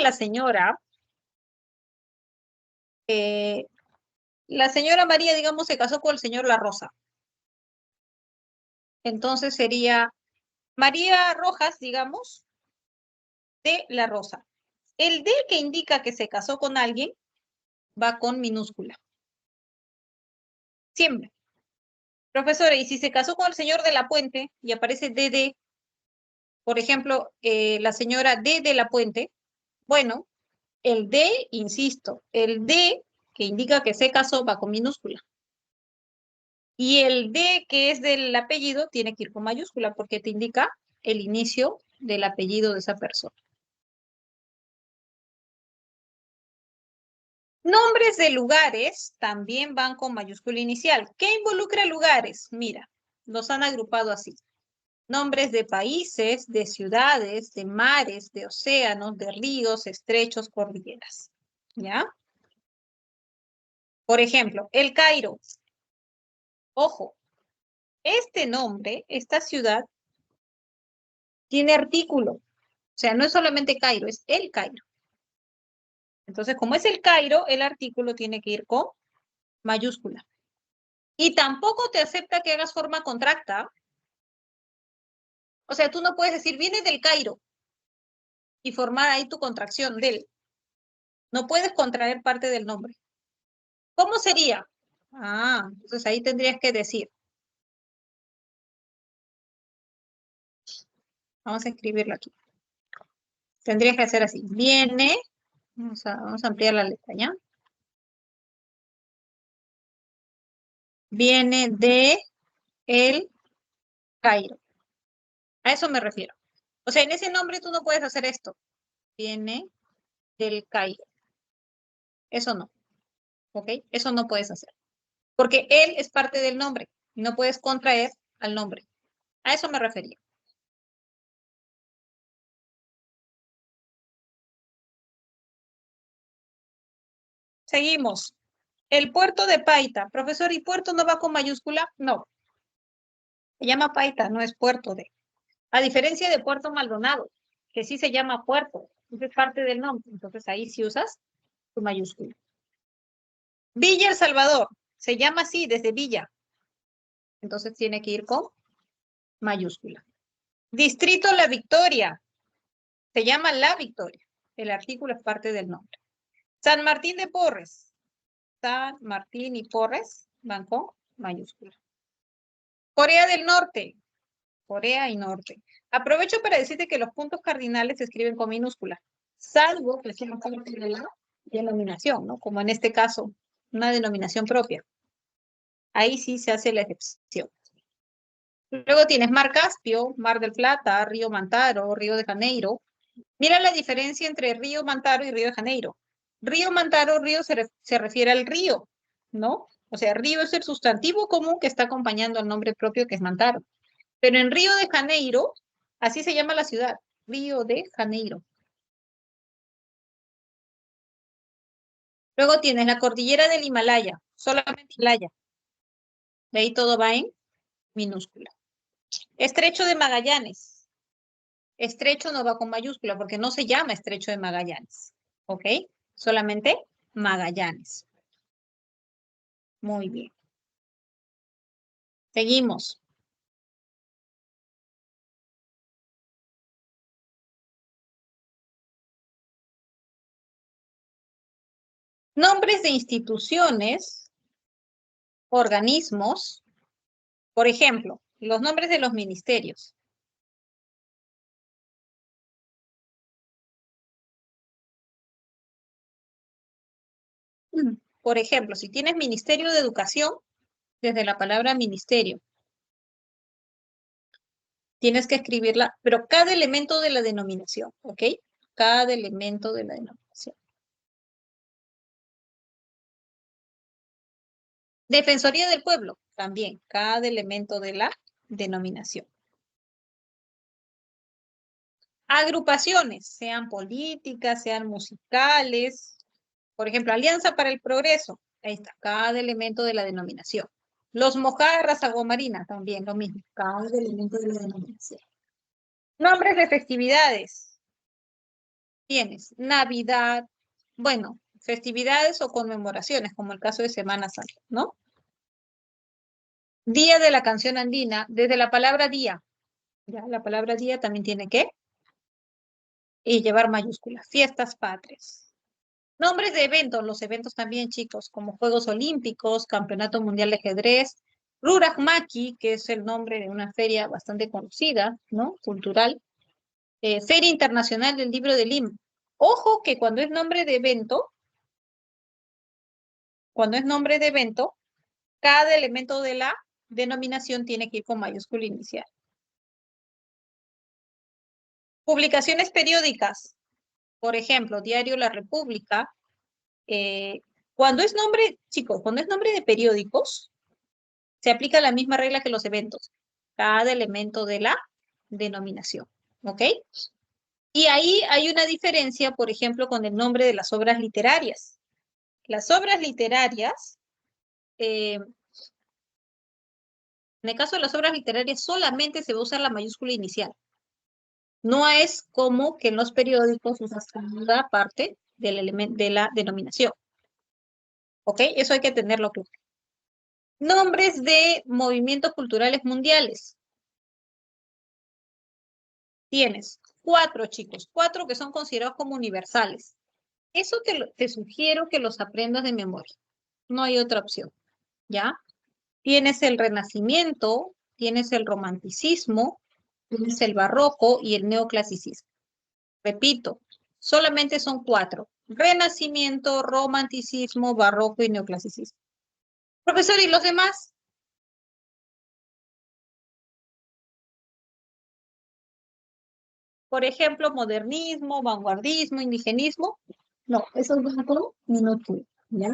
eh, la señora María, digamos, se casó con el señor La Rosa. Entonces sería María Rojas, digamos, de La Rosa. El de que indica que se casó con alguien va con minúscula. Siempre. Profesora, y si se casó con el señor de la Puente y aparece DD, por ejemplo, la señora D de la Puente, bueno, el D, insisto, el D que indica que se casó va con minúscula. Y el D que es del apellido tiene que ir con mayúscula porque te indica el inicio del apellido de esa persona. Nombres de lugares también van con mayúscula inicial. ¿Qué involucra lugares? Mira, los han agrupado así. Nombres de países, de ciudades, de mares, de océanos, de ríos, estrechos, cordilleras. ¿Ya? Por ejemplo, El Cairo. Ojo, este nombre, esta ciudad, tiene artículo. O sea, no es solamente Cairo, es El Cairo. Entonces, como es El Cairo, el artículo tiene que ir con mayúscula. Y tampoco te acepta que hagas forma contracta. O sea, tú no puedes decir, viene del Cairo y formar ahí tu contracción del. No puedes contraer parte del nombre. ¿Cómo sería? Ah, entonces ahí tendrías que decir. Vamos a escribirlo aquí. Tendrías que hacer así. Viene, vamos a ampliar la letra, ¿ya? Viene de el Cairo. A eso me refiero. O sea, en ese nombre tú no puedes hacer esto. Viene del Cairo. Eso no, ¿ok? Eso no puedes hacer. Porque él es parte del nombre y no puedes contraer al nombre. A eso me refería. Seguimos. El puerto de Paita. Profesor, ¿y puerto no va con mayúscula? No. Se llama Paita, no es puerto de. A diferencia de Puerto Maldonado, que sí se llama puerto. Es parte del nombre. Entonces ahí sí usas tu mayúscula. Villa El Salvador. Se llama así desde Villa. Entonces tiene que ir con mayúscula. Distrito La Victoria. Se llama La Victoria. El artículo es parte del nombre. San Martín de Porres. San Martín y Porres van con mayúscula. Corea del Norte. Corea y Norte. Aprovecho para decirte que los puntos cardinales se escriben con minúscula, salvo que sea parte de la denominación, ¿no? Como en este caso, una denominación propia. Ahí sí se hace la excepción. Luego tienes Mar Caspio, Mar del Plata, Río Mantaro, Río de Janeiro. Mira la diferencia entre Río Mantaro y Río de Janeiro. Río Mantaro, río se refiere al río, ¿no? O sea, río es el sustantivo común que está acompañando al nombre propio que es Mantaro. Pero en Río de Janeiro, así se llama la ciudad, Río de Janeiro. Luego tienes la cordillera del Himalaya, solamente Himalaya. De ahí todo va en minúscula. Estrecho de Magallanes. Estrecho no va con mayúscula porque no se llama Estrecho de Magallanes. ¿Ok? Solamente Magallanes. Muy bien. Seguimos. Nombres de instituciones, organismos, por ejemplo, los nombres de los ministerios. Por ejemplo, si tienes Ministerio de Educación, desde la palabra ministerio, tienes que escribirla, pero cada elemento de la denominación, ¿ok? Cada elemento de la denominación. Defensoría del Pueblo, también, cada elemento de la denominación. Agrupaciones, sean políticas, sean musicales. Por ejemplo, Alianza para el Progreso, ahí está, cada elemento de la denominación. Los Mojarras, Aguamarina, también lo mismo, cada elemento de la denominación. Nombres de festividades. Tienes Navidad, bueno, festividades o conmemoraciones, como el caso de Semana Santa, ¿no? Día de la Canción Andina, desde la palabra día. Ya, la palabra día también tiene que llevar mayúsculas. Fiestas patrias. Nombres de eventos, los eventos también, chicos, como Juegos Olímpicos, Campeonato Mundial de Ajedrez, Rurak Maki, que es el nombre de una feria bastante conocida, ¿no? Cultural. Feria Internacional del Libro de Lima. Ojo que cuando es nombre de evento, cada elemento de la denominación tiene que ir con mayúscula inicial. Publicaciones periódicas. Por ejemplo, Diario La República. Cuando es nombre, chicos, cuando es nombre de periódicos, se aplica la misma regla que los eventos. Cada elemento de la denominación. ¿Ok? Y ahí hay una diferencia, por ejemplo, con el nombre de las obras literarias. Las obras literarias, en el caso de las obras literarias, solamente se va a usar la mayúscula inicial. No es como que en los periódicos usas cada parte del elemento de la denominación. ¿Ok? Eso hay que tenerlo claro. Nombres de movimientos culturales mundiales. Tienes 4, chicos, 4 que son considerados como universales. Eso te sugiero que los aprendas de memoria. No hay otra opción, ¿ya? Tienes el Renacimiento, tienes el Romanticismo, tienes el Barroco y el Neoclasicismo. Repito, solamente son 4. Renacimiento, Romanticismo, Barroco y Neoclasicismo. Profesor, ¿y los demás? Por ejemplo, modernismo, vanguardismo, indigenismo. No, esos van con minúscula, ¿ya?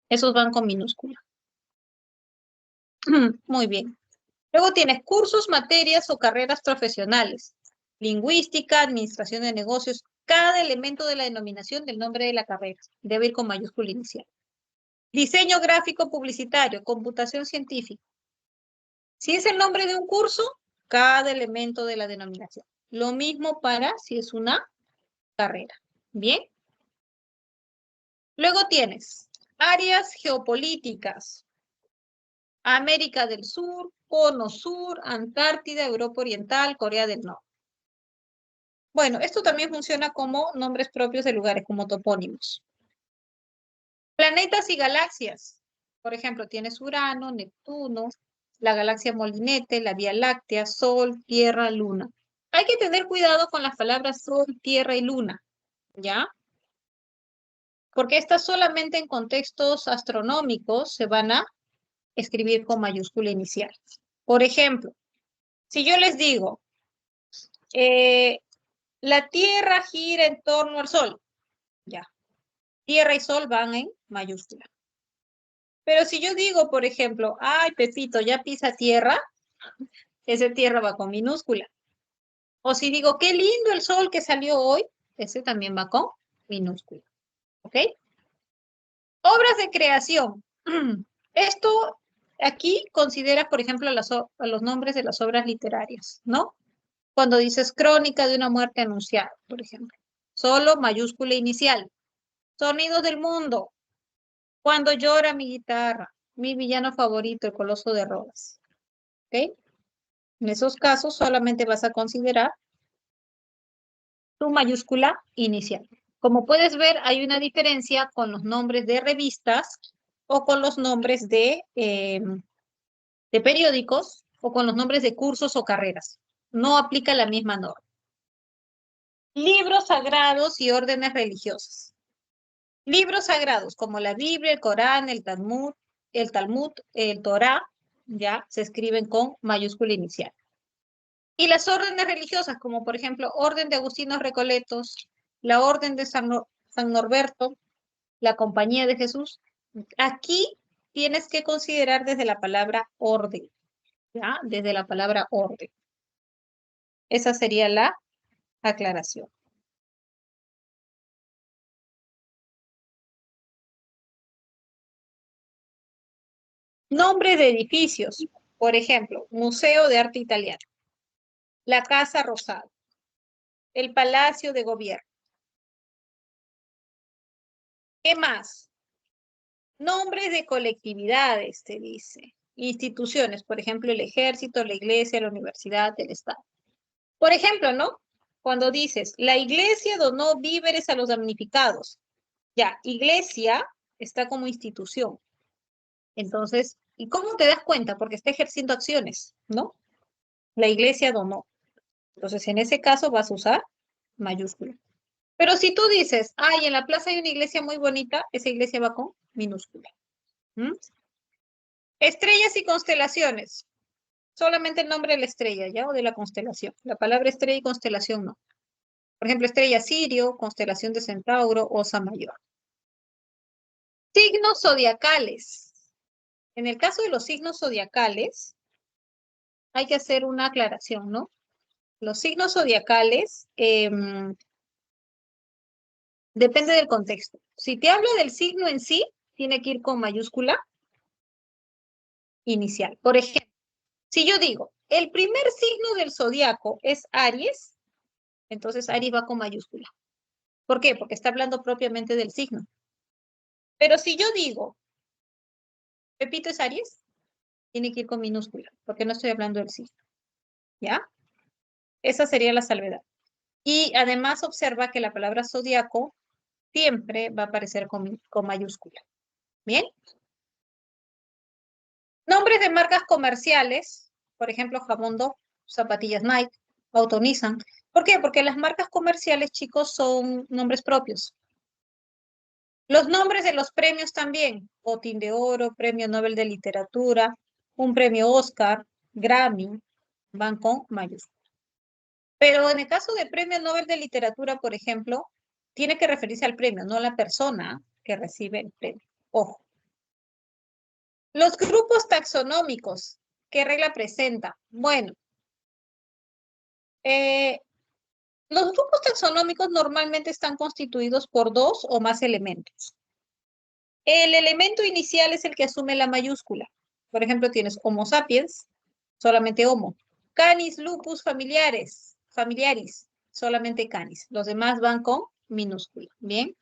Esos van con minúscula. Muy bien. Luego tienes cursos, materias o carreras profesionales. Lingüística, administración de negocios. Cada elemento de la denominación del nombre de la carrera debe ir con mayúscula inicial. Diseño gráfico publicitario, computación científica. Si es el nombre de un curso, cada elemento de la denominación. Lo mismo para si es una carrera. ¿Bien? Luego tienes áreas geopolíticas. América del Sur, Cono Sur, Antártida, Europa Oriental, Corea del Norte. Bueno, esto también funciona como nombres propios de lugares, como topónimos. Planetas y galaxias. Por ejemplo, tienes Urano, Neptuno, la galaxia Molinete, la Vía Láctea, Sol, Tierra, Luna. Hay que tener cuidado con las palabras Sol, Tierra y Luna, ¿ya? Porque estas solamente en contextos astronómicos se van a escribir con mayúscula inicial. Por ejemplo, si yo les digo, la Tierra gira en torno al Sol, ya. Tierra y Sol van en mayúscula. Pero si yo digo, por ejemplo, ay, Pepito, ya pisa tierra, ese tierra va con minúscula. O si digo, qué lindo el sol que salió hoy, ese también va con minúscula. ¿Ok? Obras de creación. Esto aquí considera, por ejemplo, a los nombres de las obras literarias, ¿no? Cuando dices crónica de una muerte anunciada, por ejemplo. Solo mayúscula inicial. Sonidos del mundo. Cuando llora mi guitarra. Mi villano favorito, el Coloso de Rodas. ¿Ok? En esos casos solamente vas a considerar tu mayúscula inicial. Como puedes ver, hay una diferencia con los nombres de revistas o con los nombres de periódicos o con los nombres de cursos o carreras. No aplica la misma norma. Libros sagrados y órdenes religiosas. Libros sagrados como la Biblia, el Corán, el Talmud, el Torá, ya se escriben con mayúscula inicial. Y las órdenes religiosas, como por ejemplo, Orden de Agustinos Recoletos, la Orden de San Norberto, la Compañía de Jesús, aquí tienes que considerar desde la palabra orden, ¿ya? Desde la palabra orden. Esa sería la aclaración. Nombres de edificios, por ejemplo, Museo de Arte Italiano, la Casa Rosada, el Palacio de Gobierno. ¿Qué más? Nombres de colectividades, te dice. Instituciones, por ejemplo, el ejército, la iglesia, la universidad, el Estado. Por ejemplo, ¿no? Cuando dices, la iglesia donó víveres a los damnificados. Ya, iglesia está como institución. Entonces, ¿y cómo te das cuenta? Porque está ejerciendo acciones, ¿no? La iglesia donó. Entonces, en ese caso vas a usar mayúscula. Pero si tú dices, ay, en la plaza hay una iglesia muy bonita, esa iglesia va con minúscula. ¿Mm? Estrellas y constelaciones. Solamente el nombre de la estrella, ¿ya? O de la constelación. La palabra estrella y constelación no. Por ejemplo, estrella Sirio, constelación de Centauro, Osa Mayor. Signos zodiacales. En el caso de los signos zodiacales, hay que hacer una aclaración, ¿no? Los signos zodiacales depende del contexto. Si te habla del signo en sí, tiene que ir con mayúscula inicial. Por ejemplo, si yo digo, el primer signo del zodiaco es Aries, entonces Aries va con mayúscula. ¿Por qué? Porque está hablando propiamente del signo. Pero si yo digo, Pepito es Aries, tiene que ir con minúscula, porque no estoy hablando del signo. ¿Ya? Esa sería la salvedad. Y además observa que la palabra zodiaco siempre va a aparecer con mayúscula. ¿Bien? Nombres de marcas comerciales, por ejemplo, Jabón Dove, zapatillas Nike, Auto Nissan. ¿Por qué? Porque las marcas comerciales, chicos, son nombres propios. Los nombres de los premios también, Botín de Oro, Premio Nobel de Literatura, un premio Oscar, Grammy, van con mayúscula. Pero en el caso de Premio Nobel de Literatura, por ejemplo, tiene que referirse al premio, no a la persona que recibe el premio. Ojo. Los grupos taxonómicos, ¿qué regla presenta? Bueno, los grupos taxonómicos normalmente están constituidos por dos o más elementos. El elemento inicial es el que asume la mayúscula. Por ejemplo, tienes Homo sapiens, solamente Homo. Canis lupus familiaris, solamente canis. Los demás van con minúscula. Bien.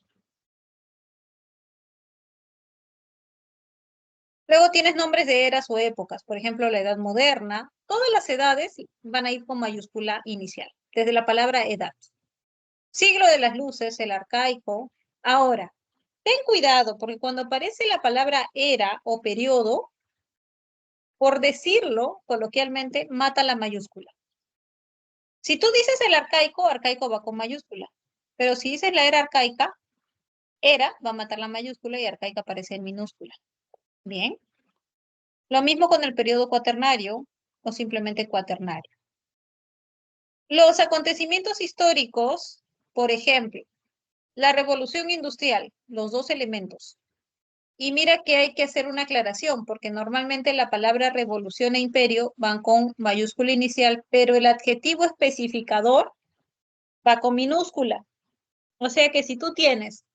Luego tienes nombres de eras o épocas. Por ejemplo, la edad moderna. Todas las edades van a ir con mayúscula inicial, desde la palabra edad. Siglo de las luces, el arcaico. Ahora, ten cuidado, porque cuando aparece la palabra era o periodo, por decirlo coloquialmente, mata la mayúscula. Si tú dices el arcaico, arcaico va con mayúscula. Pero si dices la era arcaica, era va a matar la mayúscula y arcaica aparece en minúscula. Bien. Lo mismo con el periodo cuaternario o simplemente cuaternario. Los acontecimientos históricos, por ejemplo, la revolución industrial, los dos elementos. Y mira que hay que hacer una aclaración, porque normalmente la palabra revolución e imperio van con mayúscula inicial, pero el adjetivo especificador va con minúscula. O sea que si tú tienes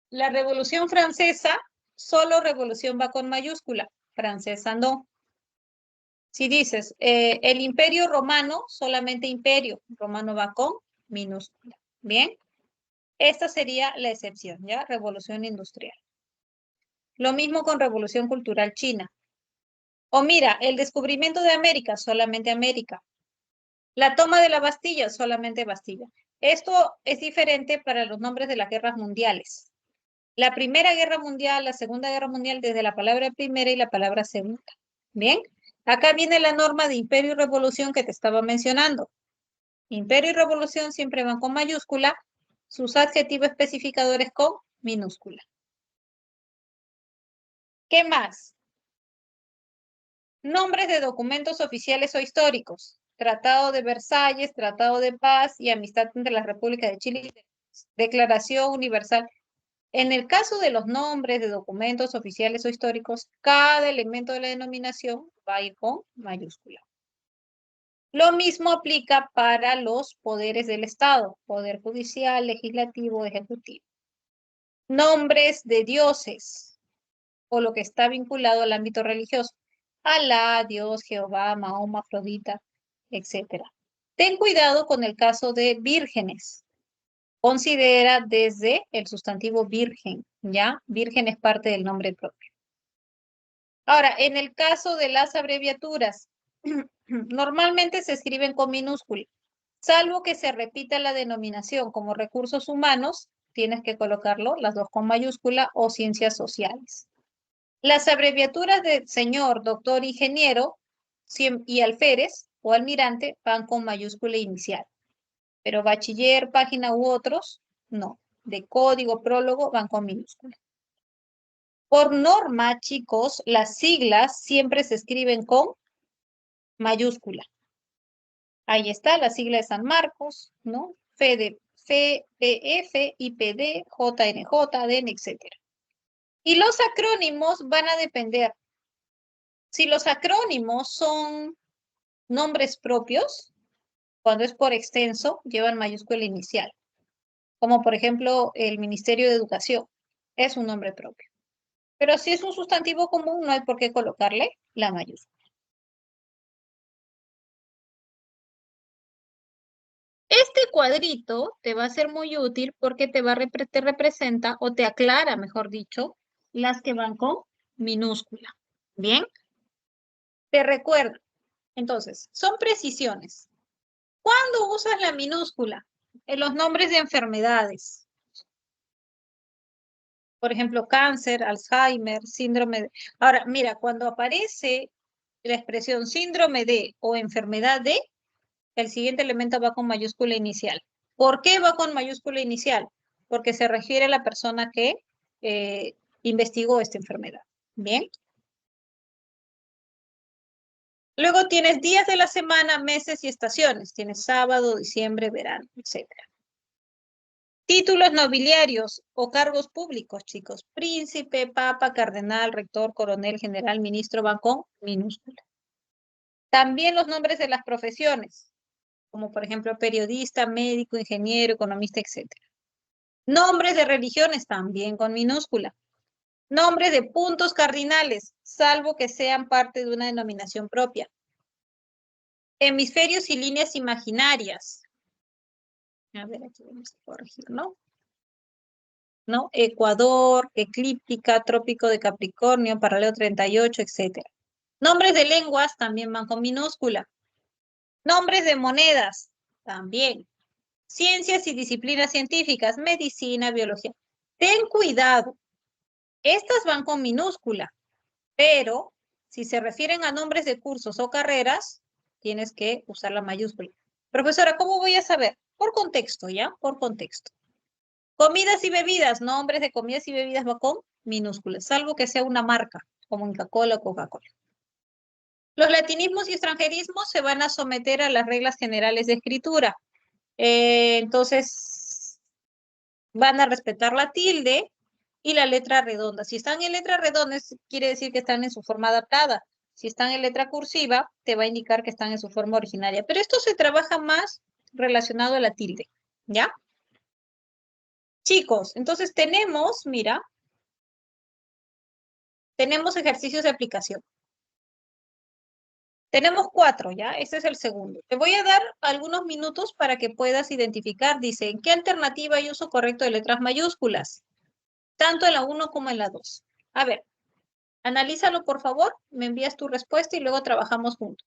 la revolución francesa, solo revolución va con mayúscula, francesa no. Si dices el imperio romano, solamente imperio, romano va con minúscula. Bien, esta sería la excepción, ¿ya? Revolución industrial. Lo mismo con revolución cultural china. O mira, el descubrimiento de América, solamente América. La toma de la Bastilla, solamente Bastilla. Esto es diferente para los nombres de las guerras mundiales. La Primera Guerra Mundial, la Segunda Guerra Mundial, desde la palabra primera y la palabra segunda. Bien, acá viene la norma de imperio y revolución que te estaba mencionando. Imperio y revolución siempre van con mayúscula, sus adjetivos especificadores con minúscula. ¿Qué más? Nombres de documentos oficiales o históricos. Tratado de Versalles, Tratado de Paz y Amistad entre la República de Chile y Declaración Universal. En el caso de los nombres de documentos oficiales o históricos, cada elemento de la denominación va a ir con mayúscula. Lo mismo aplica para los poderes del Estado, poder judicial, legislativo, ejecutivo. Nombres de dioses o lo que está vinculado al ámbito religioso. Alá, Dios, Jehová, Mahoma, Afrodita, etc. Ten cuidado con el caso de vírgenes. Considera desde el sustantivo virgen, ¿ya? Virgen es parte del nombre propio. Ahora, en el caso de las abreviaturas, normalmente se escriben con minúscula, salvo que se repita la denominación como recursos humanos, tienes que colocarlo, las dos con mayúscula, o ciencias sociales. Las abreviaturas de señor, doctor, ingeniero y alférez o almirante van con mayúscula inicial, pero bachiller, página u otros, no. De código, prólogo, van con minúscula. Por norma, chicos, las siglas siempre se escriben con mayúscula. Ahí está la sigla de San Marcos, ¿no? FPF, IPD, JNJ, ADN, etc. Y los acrónimos van a depender. Si los acrónimos son nombres propios, cuando es por extenso, llevan mayúscula inicial. Como por ejemplo el Ministerio de Educación, es un nombre propio. Pero si es un sustantivo común, no hay por qué colocarle la mayúscula. Este cuadrito te va a ser muy útil porque te representa o te aclara, mejor dicho, las que van con minúscula. ¿Bien? Te recuerdo. Entonces, son precisiones. ¿Cuándo usas la minúscula? En los nombres de enfermedades. Por ejemplo, cáncer, Alzheimer, síndrome de... Ahora, mira, cuando aparece la expresión síndrome de o enfermedad de, el siguiente elemento va con mayúscula inicial. ¿Por qué va con mayúscula inicial? Porque se refiere a la persona que investigó esta enfermedad. ¿Bien? Luego tienes días de la semana, meses y estaciones. Tienes sábado, diciembre, verano, etc. Títulos nobiliarios o cargos públicos, chicos. Príncipe, papa, cardenal, rector, coronel, general, ministro, van con minúscula. También los nombres de las profesiones, como por ejemplo periodista, médico, ingeniero, economista, etc. Nombres de religiones también con minúscula. Nombres de puntos cardinales, salvo que sean parte de una denominación propia. Hemisferios y líneas imaginarias. A ver, aquí vamos a corregir, ¿no? ¿No? Ecuador, eclíptica, trópico de Capricornio, paralelo 38, etc. Nombres de lenguas también van con minúscula. Nombres de monedas, también. Ciencias y disciplinas científicas, medicina, biología. Ten cuidado. Estas van con minúscula, pero si se refieren a nombres de cursos o carreras, tienes que usar la mayúscula. Profesora, ¿cómo voy a saber? Por contexto, ¿ya? Por contexto. Comidas y bebidas, nombres de comidas y bebidas va con minúsculas, salvo que sea una marca, como Coca-Cola o Coca-Cola. Los latinismos y extranjerismos se van a someter a las reglas generales de escritura. Entonces, van a respetar la tilde y la letra redonda. Si están en letra redonda, quiere decir que están en su forma adaptada. Si están en letra cursiva, te va a indicar que están en su forma originaria. Pero esto se trabaja más relacionado a la tilde, ¿ya? Chicos, entonces tenemos, mira, tenemos ejercicios de aplicación. Tenemos 4, ¿ya? Este es el segundo. Te voy a dar algunos minutos para que puedas identificar. Dice, ¿en qué alternativa hay uso correcto de letras mayúsculas? Tanto en la 1 como en la 2. A ver, analízalo por favor, me envías tu respuesta y luego trabajamos juntos.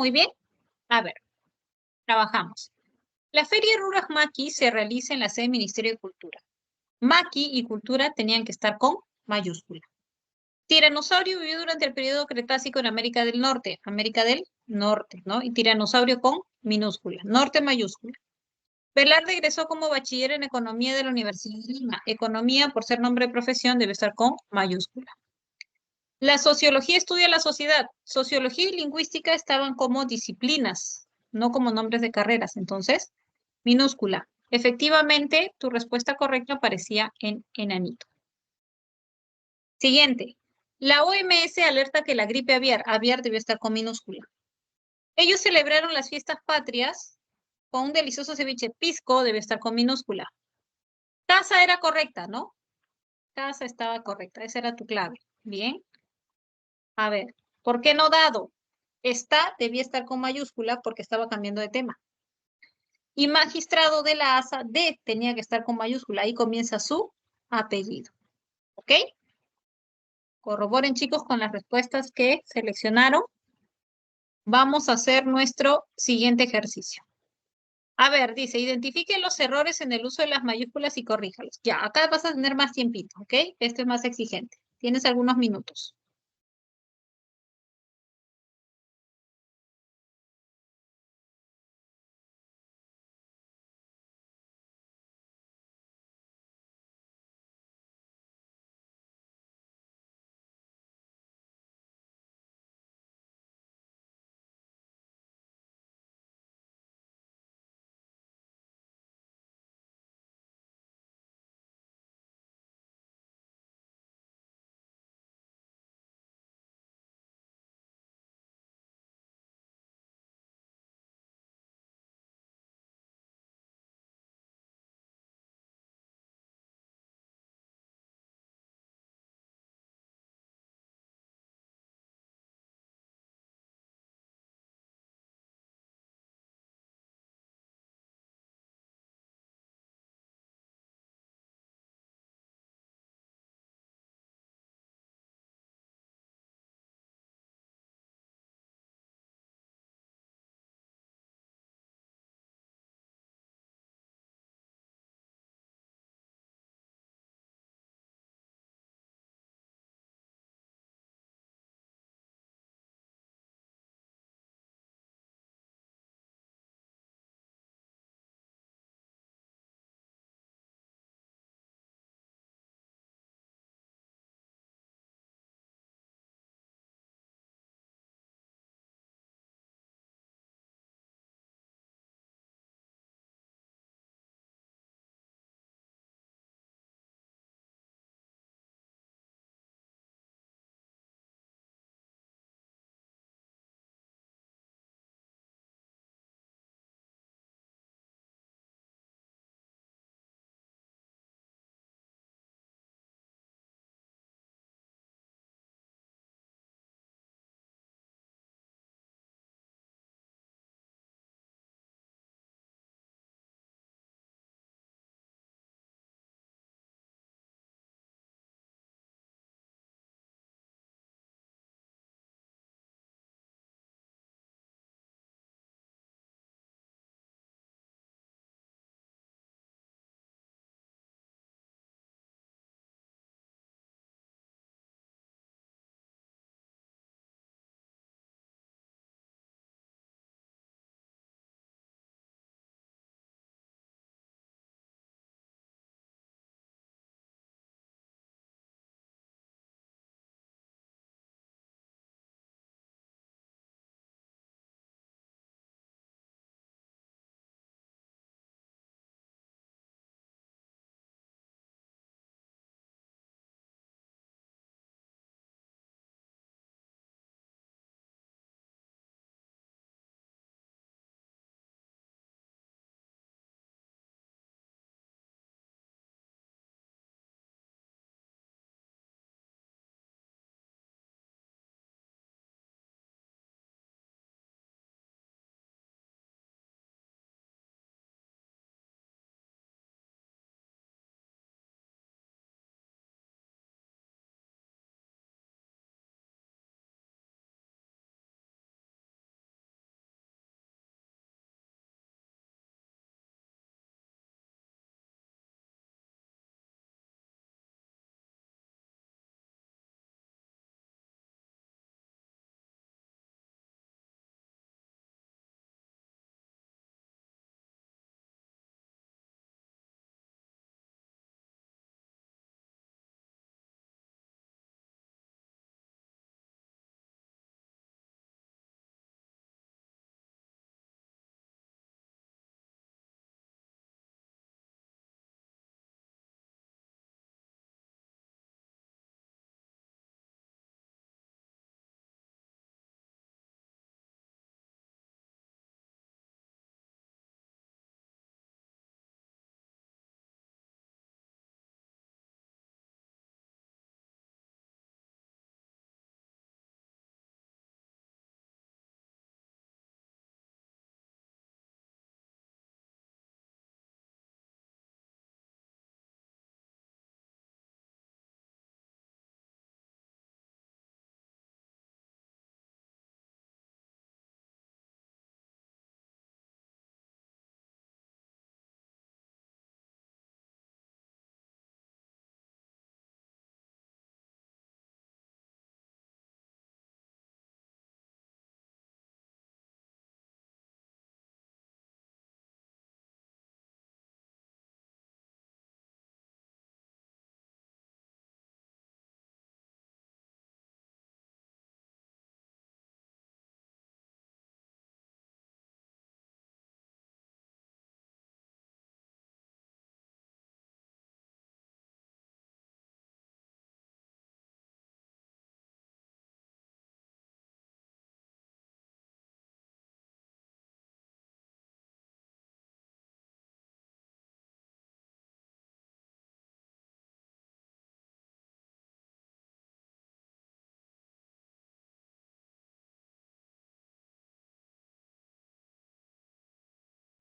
Muy bien. A ver, trabajamos. La Feria Ruras Maki se realiza en la sede del Ministerio de Cultura. Maki y Cultura tenían que estar con mayúscula. Tiranosaurio vivió durante el periodo Cretácico en América del Norte, ¿no? Y tiranosaurio con minúscula, norte mayúscula. Velarde egresó como bachiller en Economía de la Universidad de Lima. Economía, por ser nombre de profesión, debe estar con mayúscula. La sociología estudia la sociedad. Sociología y lingüística estaban como disciplinas, no como nombres de carreras. Entonces, minúscula. Efectivamente, tu respuesta correcta aparecía en enanito. Siguiente. La OMS alerta que la gripe aviar debe estar con minúscula. Ellos celebraron las fiestas patrias con un delicioso ceviche. Pisco debe estar con minúscula. Casa era correcta, ¿no? Casa estaba correcta. Esa era tu clave. Bien. A ver, ¿por qué no dado? Está debía estar con mayúscula porque estaba cambiando de tema. Y magistrado de la ASA, D tenía que estar con mayúscula. Ahí comienza su apellido. ¿Ok? Corroboren, chicos, con las respuestas que seleccionaron. Vamos a hacer nuestro siguiente ejercicio. A ver, dice, identifique los errores en el uso de las mayúsculas y corríjalos. Ya, acá vas a tener más tiempito, ¿ok? Esto es más exigente. Tienes algunos minutos.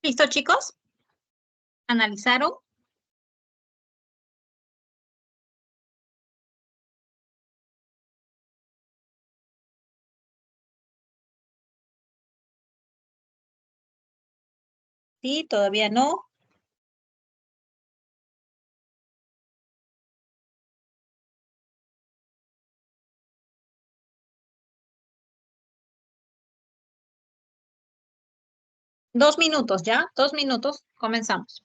¿Listo, chicos? ¿Analizaron? Sí, todavía no. Dos minutos, ¿ya? 2 minutos, comenzamos.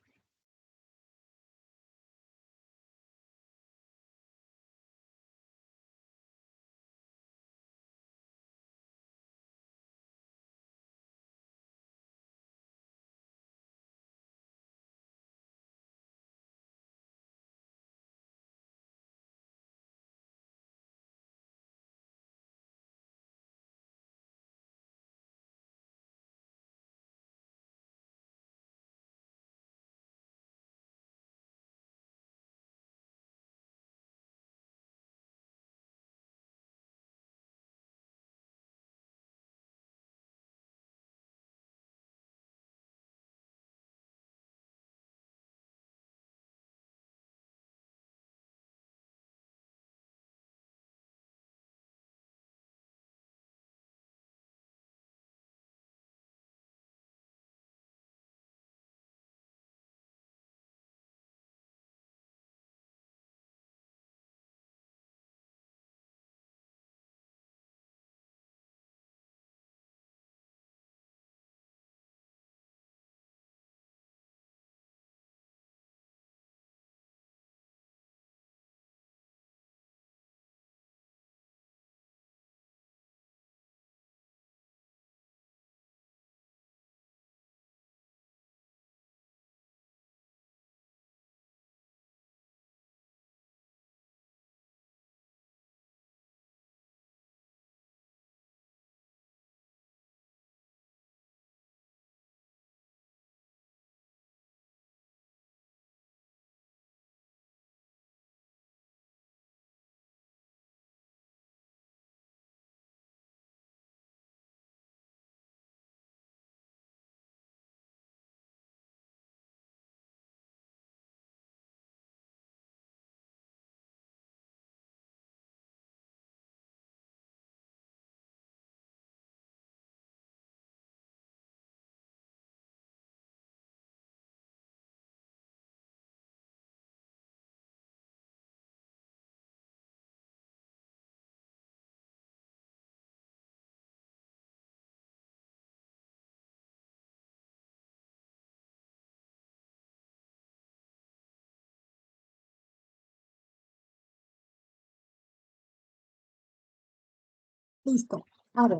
Listo. A ver,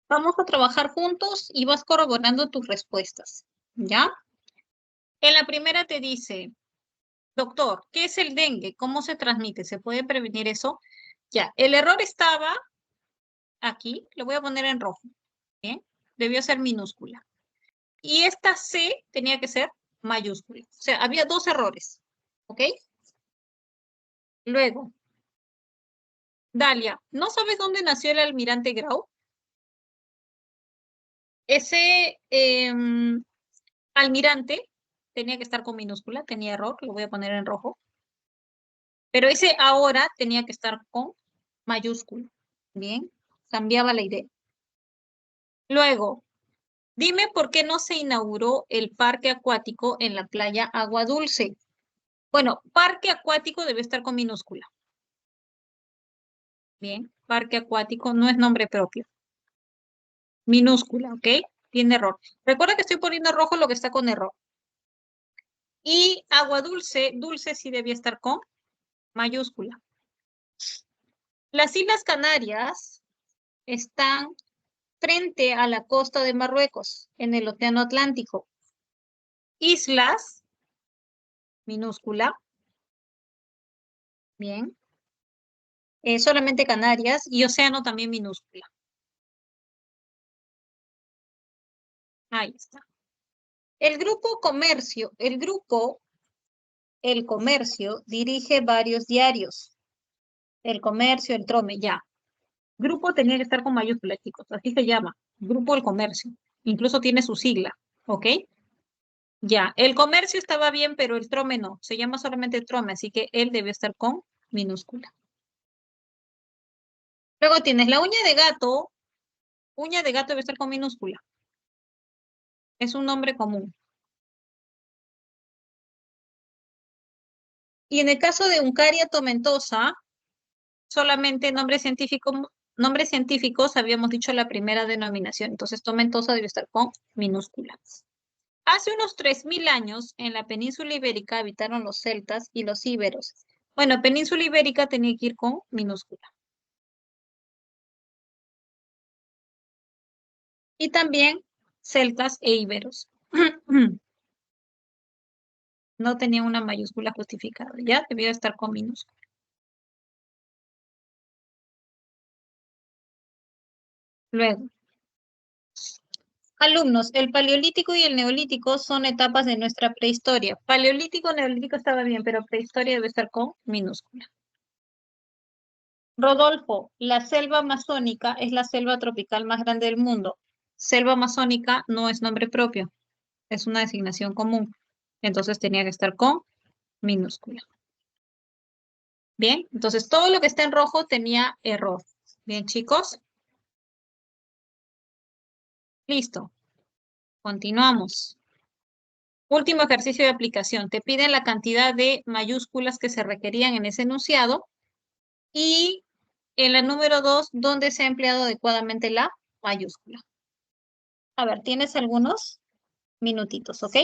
vamos a trabajar juntos y vas corroborando tus respuestas, ¿ya? En la primera te dice, doctor, ¿qué es el dengue? ¿Cómo se transmite? ¿Se puede prevenir eso? Ya, el error estaba aquí, lo voy a poner en rojo, ¿bien? Debió ser minúscula. Y esta C tenía que ser mayúscula. O sea, había dos errores, ¿ok? Luego, Dalia, ¿no sabes dónde nació el almirante Grau? Ese almirante tenía que estar con minúscula, tenía error, lo voy a poner en rojo. Pero ese ahora tenía que estar con mayúscula. Bien, cambiaba la idea. Luego, dime por qué no se inauguró el parque acuático en la playa Agua Dulce. Bueno, parque acuático debe estar con minúscula. Bien, parque acuático no es nombre propio. Minúscula, ¿ok? Tiene error. Recuerda que estoy poniendo rojo lo que está con error. Y agua dulce, dulce sí debía estar con mayúscula. Las Islas Canarias están frente a la costa de Marruecos, en el Océano Atlántico. Islas, minúscula. Bien. Solamente Canarias y océano también minúscula. Ahí está. El comercio dirige varios diarios. El comercio, el trome, ya. Grupo tenía que estar con mayúsculas, chicos, así se llama. Grupo El Comercio. Incluso tiene su sigla. ¿Ok? Ya, el comercio estaba bien, pero el trome no. Se llama solamente trome, así que él debe estar con minúscula. Luego tienes la uña de gato. Uña de gato debe estar con minúscula. Es un nombre común. Y en el caso de Uncaria tomentosa, solamente nombres científicos habíamos dicho la primera denominación. Entonces, tomentosa debe estar con minúscula. Hace unos 3000 años, en la península ibérica habitaron los celtas y los íberos. Bueno, península ibérica tenía que ir con minúscula. Y también celtas e íberos. No tenían una mayúscula justificada, ya debió estar con minúscula. Luego, alumnos, el paleolítico y el neolítico son etapas de nuestra prehistoria. Paleolítico, neolítico estaba bien, pero prehistoria debe estar con minúscula. Rodolfo, la selva amazónica es la selva tropical más grande del mundo. Selva amazónica no es nombre propio, es una designación común. Entonces tenía que estar con minúscula. Bien, entonces todo lo que está en rojo tenía error. Bien, chicos. Listo. Continuamos. Último ejercicio de aplicación. Te piden la cantidad de mayúsculas que se requerían en ese enunciado y en la número 2, ¿dónde se ha empleado adecuadamente la mayúscula? A ver, tienes algunos minutitos, ¿ok?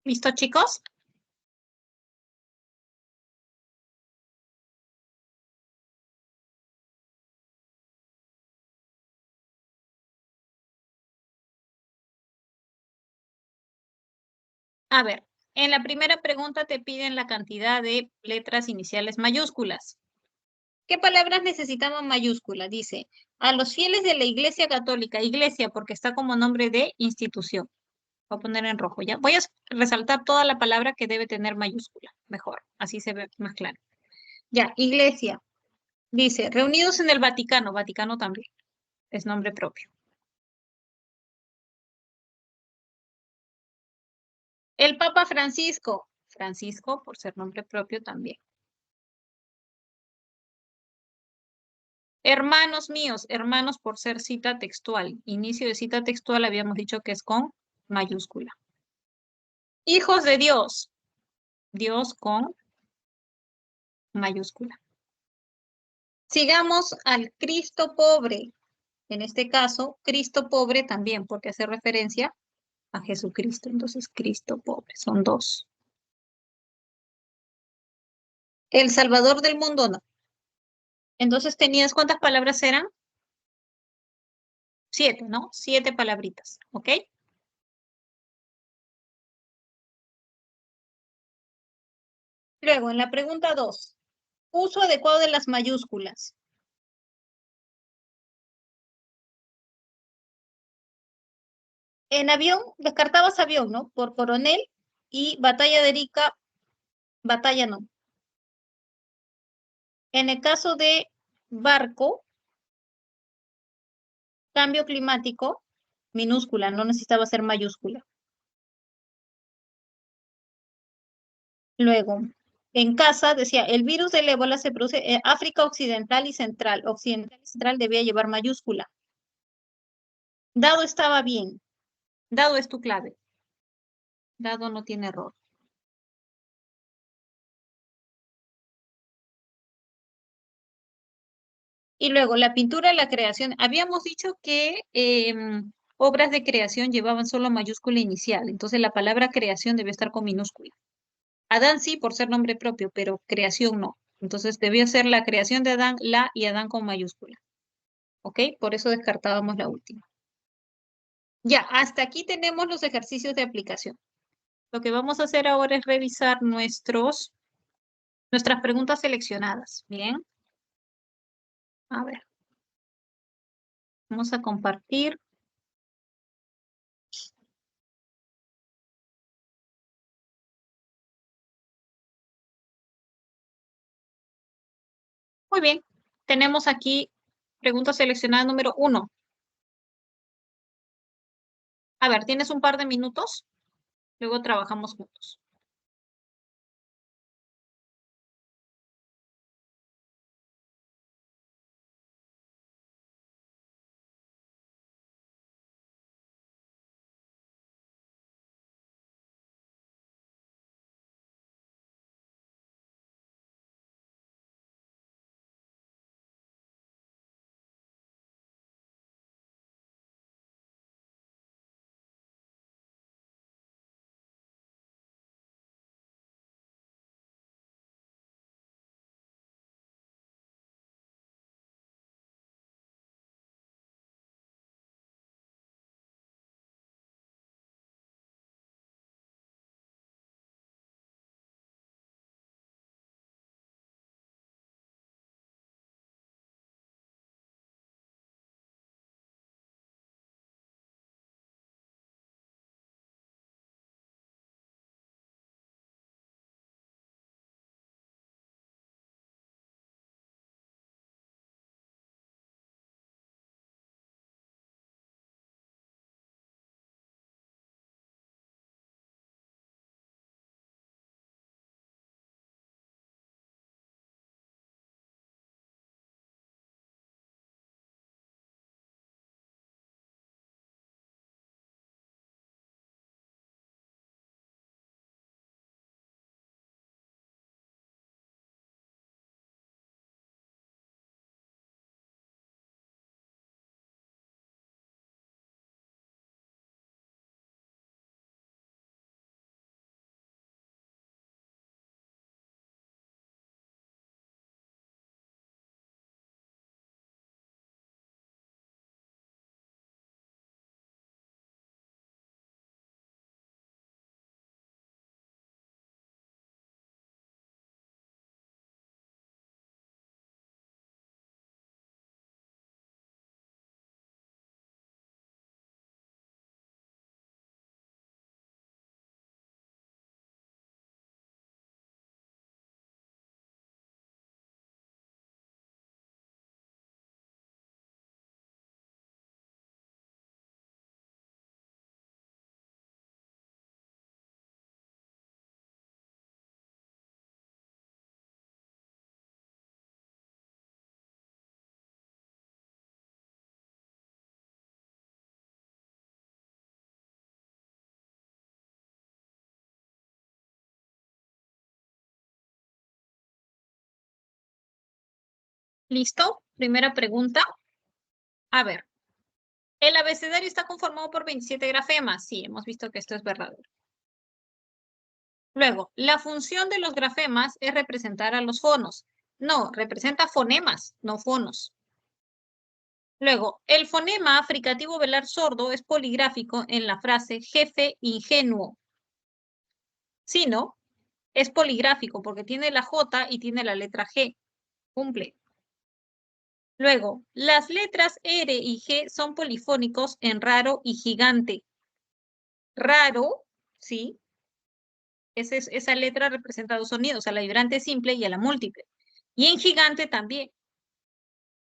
¿Listo, chicos? A ver, en la primera pregunta te piden la cantidad de letras iniciales mayúsculas. ¿Qué palabras necesitamos mayúsculas? Dice, a los fieles de la Iglesia Católica, iglesia porque está como nombre de institución. Voy a poner en rojo, ¿ya? Voy a resaltar toda la palabra que debe tener mayúscula, mejor, así se ve más claro. Ya, iglesia. Dice, reunidos en el Vaticano, Vaticano también, es nombre propio. El Papa Francisco, Francisco por ser nombre propio también. Hermanos míos, hermanos por ser cita textual. Inicio de cita textual habíamos dicho que es con mayúscula. Hijos de Dios, Dios con mayúscula. Sigamos al Cristo pobre. En este caso, Cristo pobre también, porque hace referencia a Jesucristo. Entonces, Cristo pobre, son dos. El Salvador del mundo, no. Entonces, ¿tenías cuántas palabras eran? 7, ¿no? 7 palabritas, ¿ok? Luego, en la pregunta 2, uso adecuado de las mayúsculas. En avión, descartabas avión, ¿no? Por coronel y batalla de Erika, batalla no. En el caso de barco, cambio climático, minúscula, no necesitaba ser mayúscula. Luego, en casa decía, el virus del ébola se produce en África Occidental y Central. Occidental y Central debía llevar mayúscula. Dado estaba bien. Dado es tu clave. Dado no tiene error. Y luego, la pintura, la creación. Habíamos dicho que obras de creación llevaban solo mayúscula inicial. Entonces, la palabra creación debe estar con minúscula. Adán sí, por ser nombre propio, pero creación no. Entonces, debió ser la creación de Adán, la y Adán con mayúscula. ¿Ok? Por eso descartábamos la última. Ya, hasta aquí tenemos los ejercicios de aplicación. Lo que vamos a hacer ahora es revisar nuestras preguntas seleccionadas. Bien, a ver, vamos a compartir. Muy bien, tenemos aquí pregunta seleccionada número 1. A ver, ¿tienes un par de minutos? Luego trabajamos juntos. ¿Listo? Primera pregunta. A ver, ¿el abecedario está conformado por 27 grafemas? Sí, hemos visto que esto es verdadero. Luego, la función de los grafemas es representar a los fonos. No, representa fonemas, no fonos. Luego, el fonema fricativo velar sordo es poligráfico en la frase jefe ingenuo. Sí, ¿no? Es poligráfico porque tiene la J y tiene la letra G. Cumple. Luego, las letras R y G son polifónicos en raro y gigante. Raro, ¿sí? Esa letra representa dos sonidos, a la vibrante simple y a la múltiple. Y en gigante también.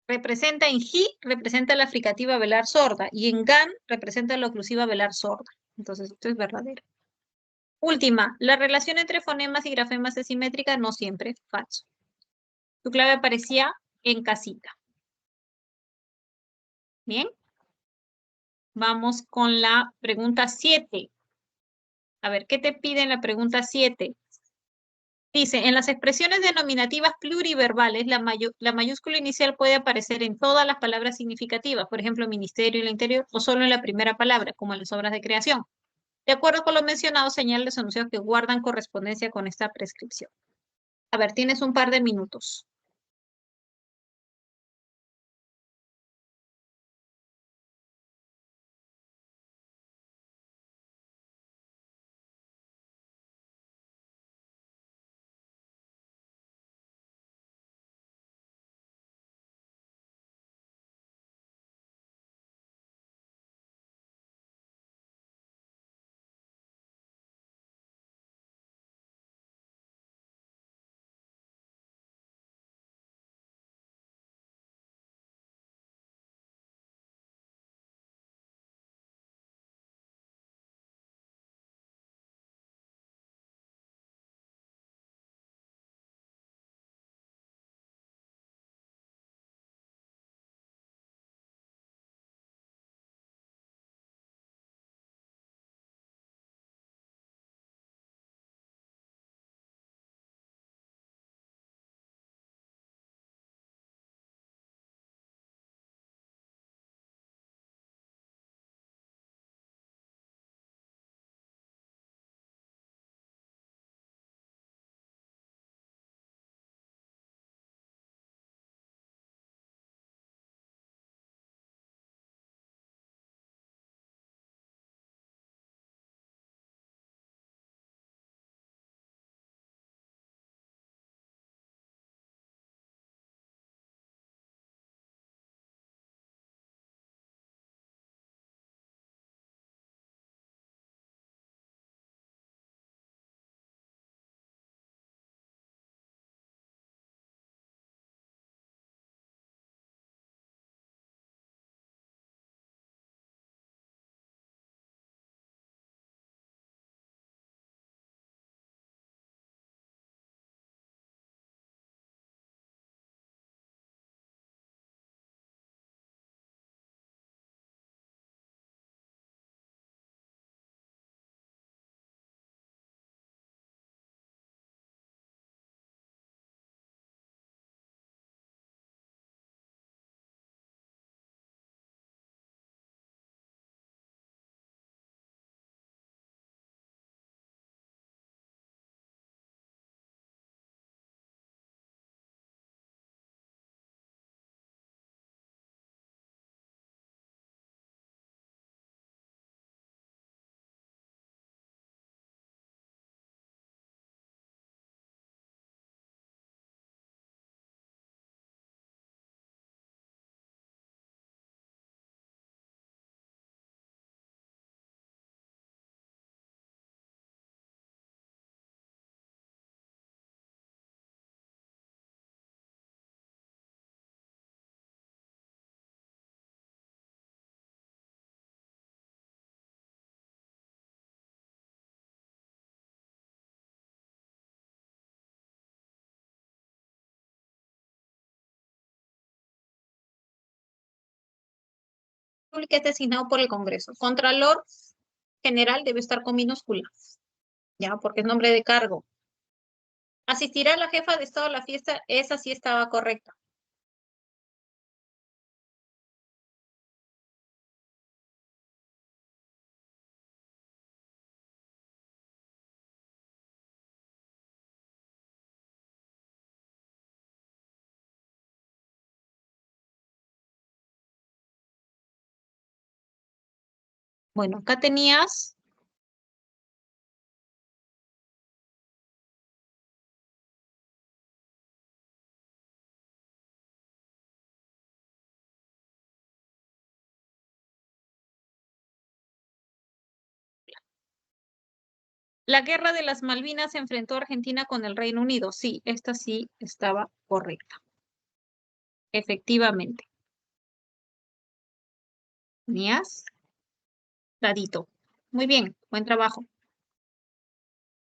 Representa en Ji, representa la fricativa velar sorda. Y en Gan, representa la oclusiva velar sorda. Entonces, esto es verdadero. Última, la relación entre fonemas y grafemas es simétrica, no siempre, falso. Tu clave aparecía en casita. Bien. Vamos con la pregunta 7. A ver, ¿qué te pide en la pregunta 7? Dice, en las expresiones denominativas pluriverbales, la mayúscula inicial puede aparecer en todas las palabras significativas, por ejemplo, ministerio en el interior, o solo en la primera palabra, como en las obras de creación. De acuerdo con lo mencionado, señala los enunciados que guardan correspondencia con esta prescripción. A ver, tienes un par de minutos. Pública es designado por el Congreso. Contralor General debe estar con minúscula, ya, porque es nombre de cargo. Asistirá la jefa de Estado a la fiesta, esa sí estaba correcta. Bueno, acá tenías la guerra de las Malvinas enfrentó a Argentina con el Reino Unido. Sí, esta sí estaba correcta. Efectivamente. Tenías dadito. Muy bien, buen trabajo.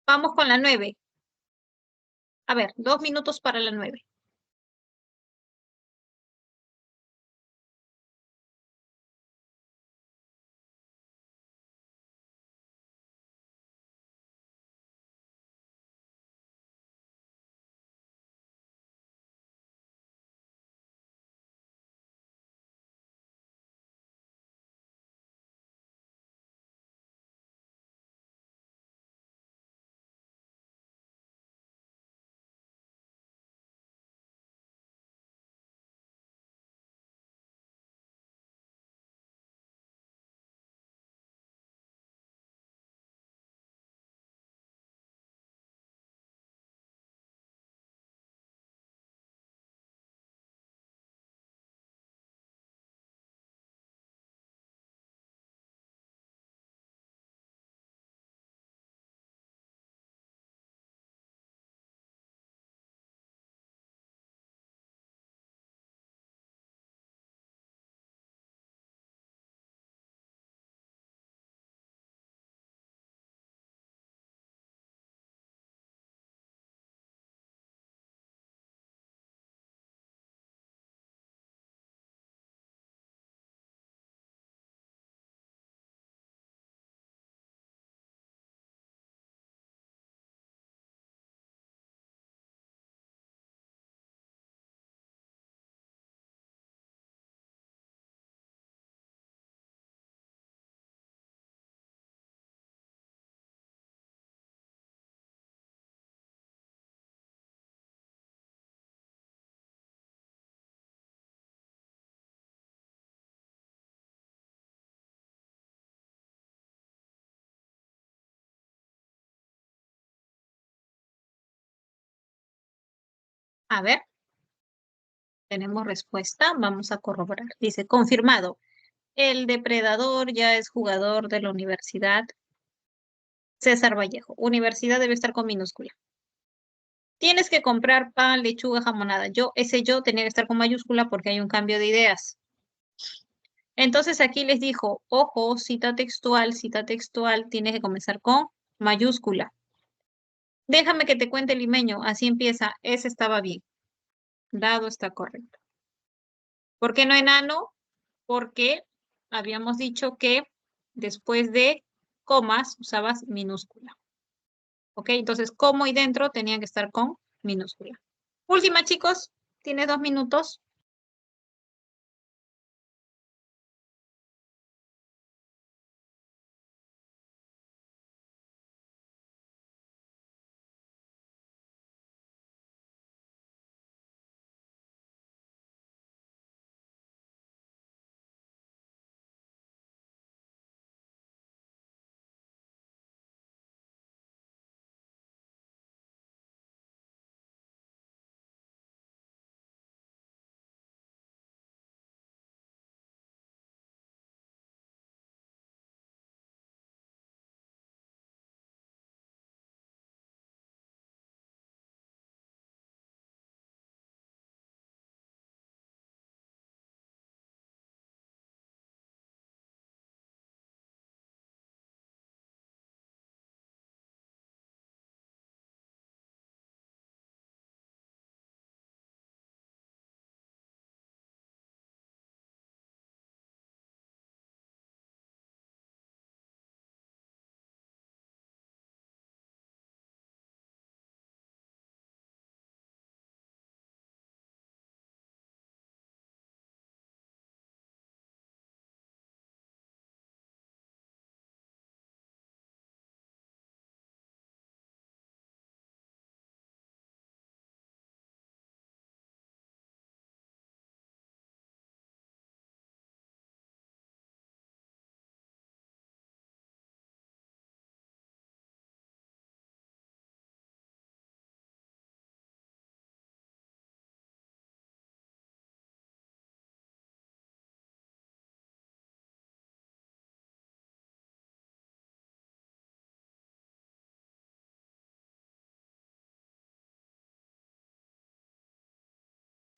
Vamos con la 9. A ver, 2 minutos para la 9. A ver, tenemos respuesta. Vamos a corroborar. Dice, confirmado. El depredador ya es jugador de la Universidad César Vallejo. Universidad debe estar con minúscula. Tienes que comprar pan, lechuga, jamonada. Ese yo tenía que estar con mayúscula porque hay un cambio de ideas. Entonces aquí les dijo, ojo, cita textual, tiene que comenzar con mayúscula. Déjame que te cuente el limeño. Así empieza. Ese estaba bien. Dado está correcto. ¿Por qué no enano? Porque habíamos dicho que después de comas usabas minúscula. ¿Ok? Entonces, como y dentro tenían que estar con minúscula. Última, chicos. Tienes 2 minutos.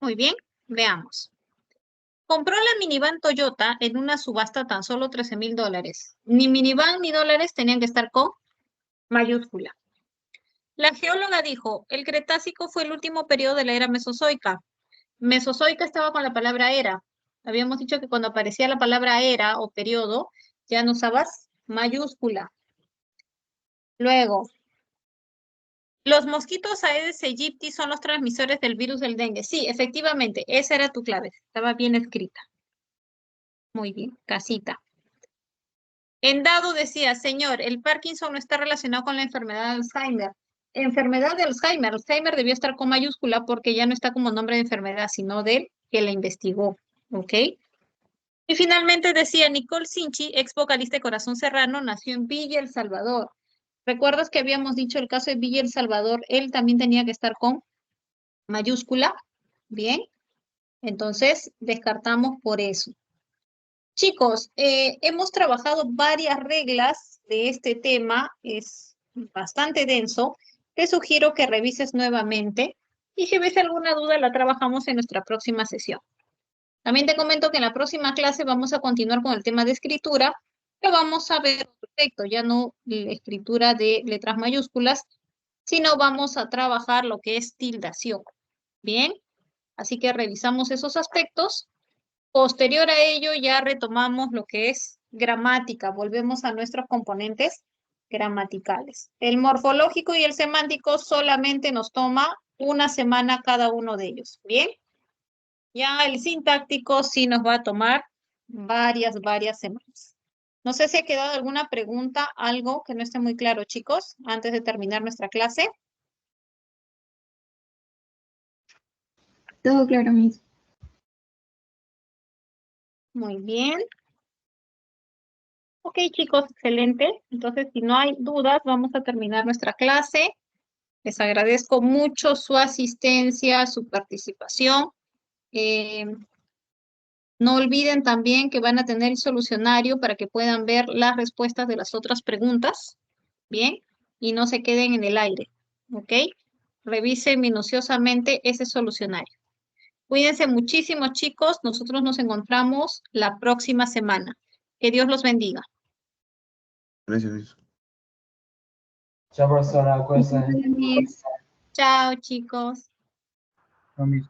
Muy bien, veamos. Compró la minivan Toyota en una subasta tan solo $13,000. Ni minivan ni dólares tenían que estar con mayúscula. La geóloga dijo, el Cretácico fue el último periodo de la era mesozoica. Mesozoica estaba con la palabra era. Habíamos dicho que cuando aparecía la palabra era o periodo, ya no usabas mayúscula. Luego, los mosquitos Aedes aegypti son los transmisores del virus del dengue. Sí, efectivamente, esa era tu clave. Estaba bien escrita. Muy bien, casita. En dado decía, señor, el Parkinson no está relacionado con la enfermedad de Alzheimer. Enfermedad de Alzheimer. Alzheimer debió estar con mayúscula porque ya no está como nombre de enfermedad, sino del que la investigó. ¿Ok? Y finalmente decía, Nicole Sinchi, ex vocalista de Corazón Serrano, nació en Villa El Salvador. ¿Recuerdas que habíamos dicho el caso de Villa El Salvador? Él también tenía que estar con mayúscula. Bien. Entonces, descartamos por eso. Chicos, hemos trabajado varias reglas de este tema, es bastante denso. Te sugiero que revises nuevamente y si ves alguna duda la trabajamos en nuestra próxima sesión. También te comento que en la próxima clase vamos a continuar con el tema de escritura, que vamos a ver perfecto, ya no la escritura de letras mayúsculas, sino vamos a trabajar lo que es tildación. Bien, así que revisamos esos aspectos. Posterior a ello ya retomamos lo que es gramática, volvemos a nuestros componentes gramaticales. El morfológico y el semántico solamente nos toma una semana cada uno de ellos, ¿bien? Ya el sintáctico sí nos va a tomar varias semanas. No sé si ha quedado alguna pregunta, algo que no esté muy claro, chicos, antes de terminar nuestra clase. Todo claro, Miss. Muy bien. Ok, chicos, excelente. Entonces, si no hay dudas, vamos a terminar nuestra clase. Les agradezco mucho su asistencia, su participación. Eh, no olviden también que van a tener el solucionario para que puedan ver las respuestas de las otras preguntas, ¿bien? Y no se queden en el aire, ¿ok? Revisen minuciosamente ese solucionario. Cuídense muchísimo, chicos. Nosotros nos encontramos la próxima semana. Que Dios los bendiga. Gracias, Miss. Chao, profesora, cuídense. Miss. Chao, chicos. Chao, Miss.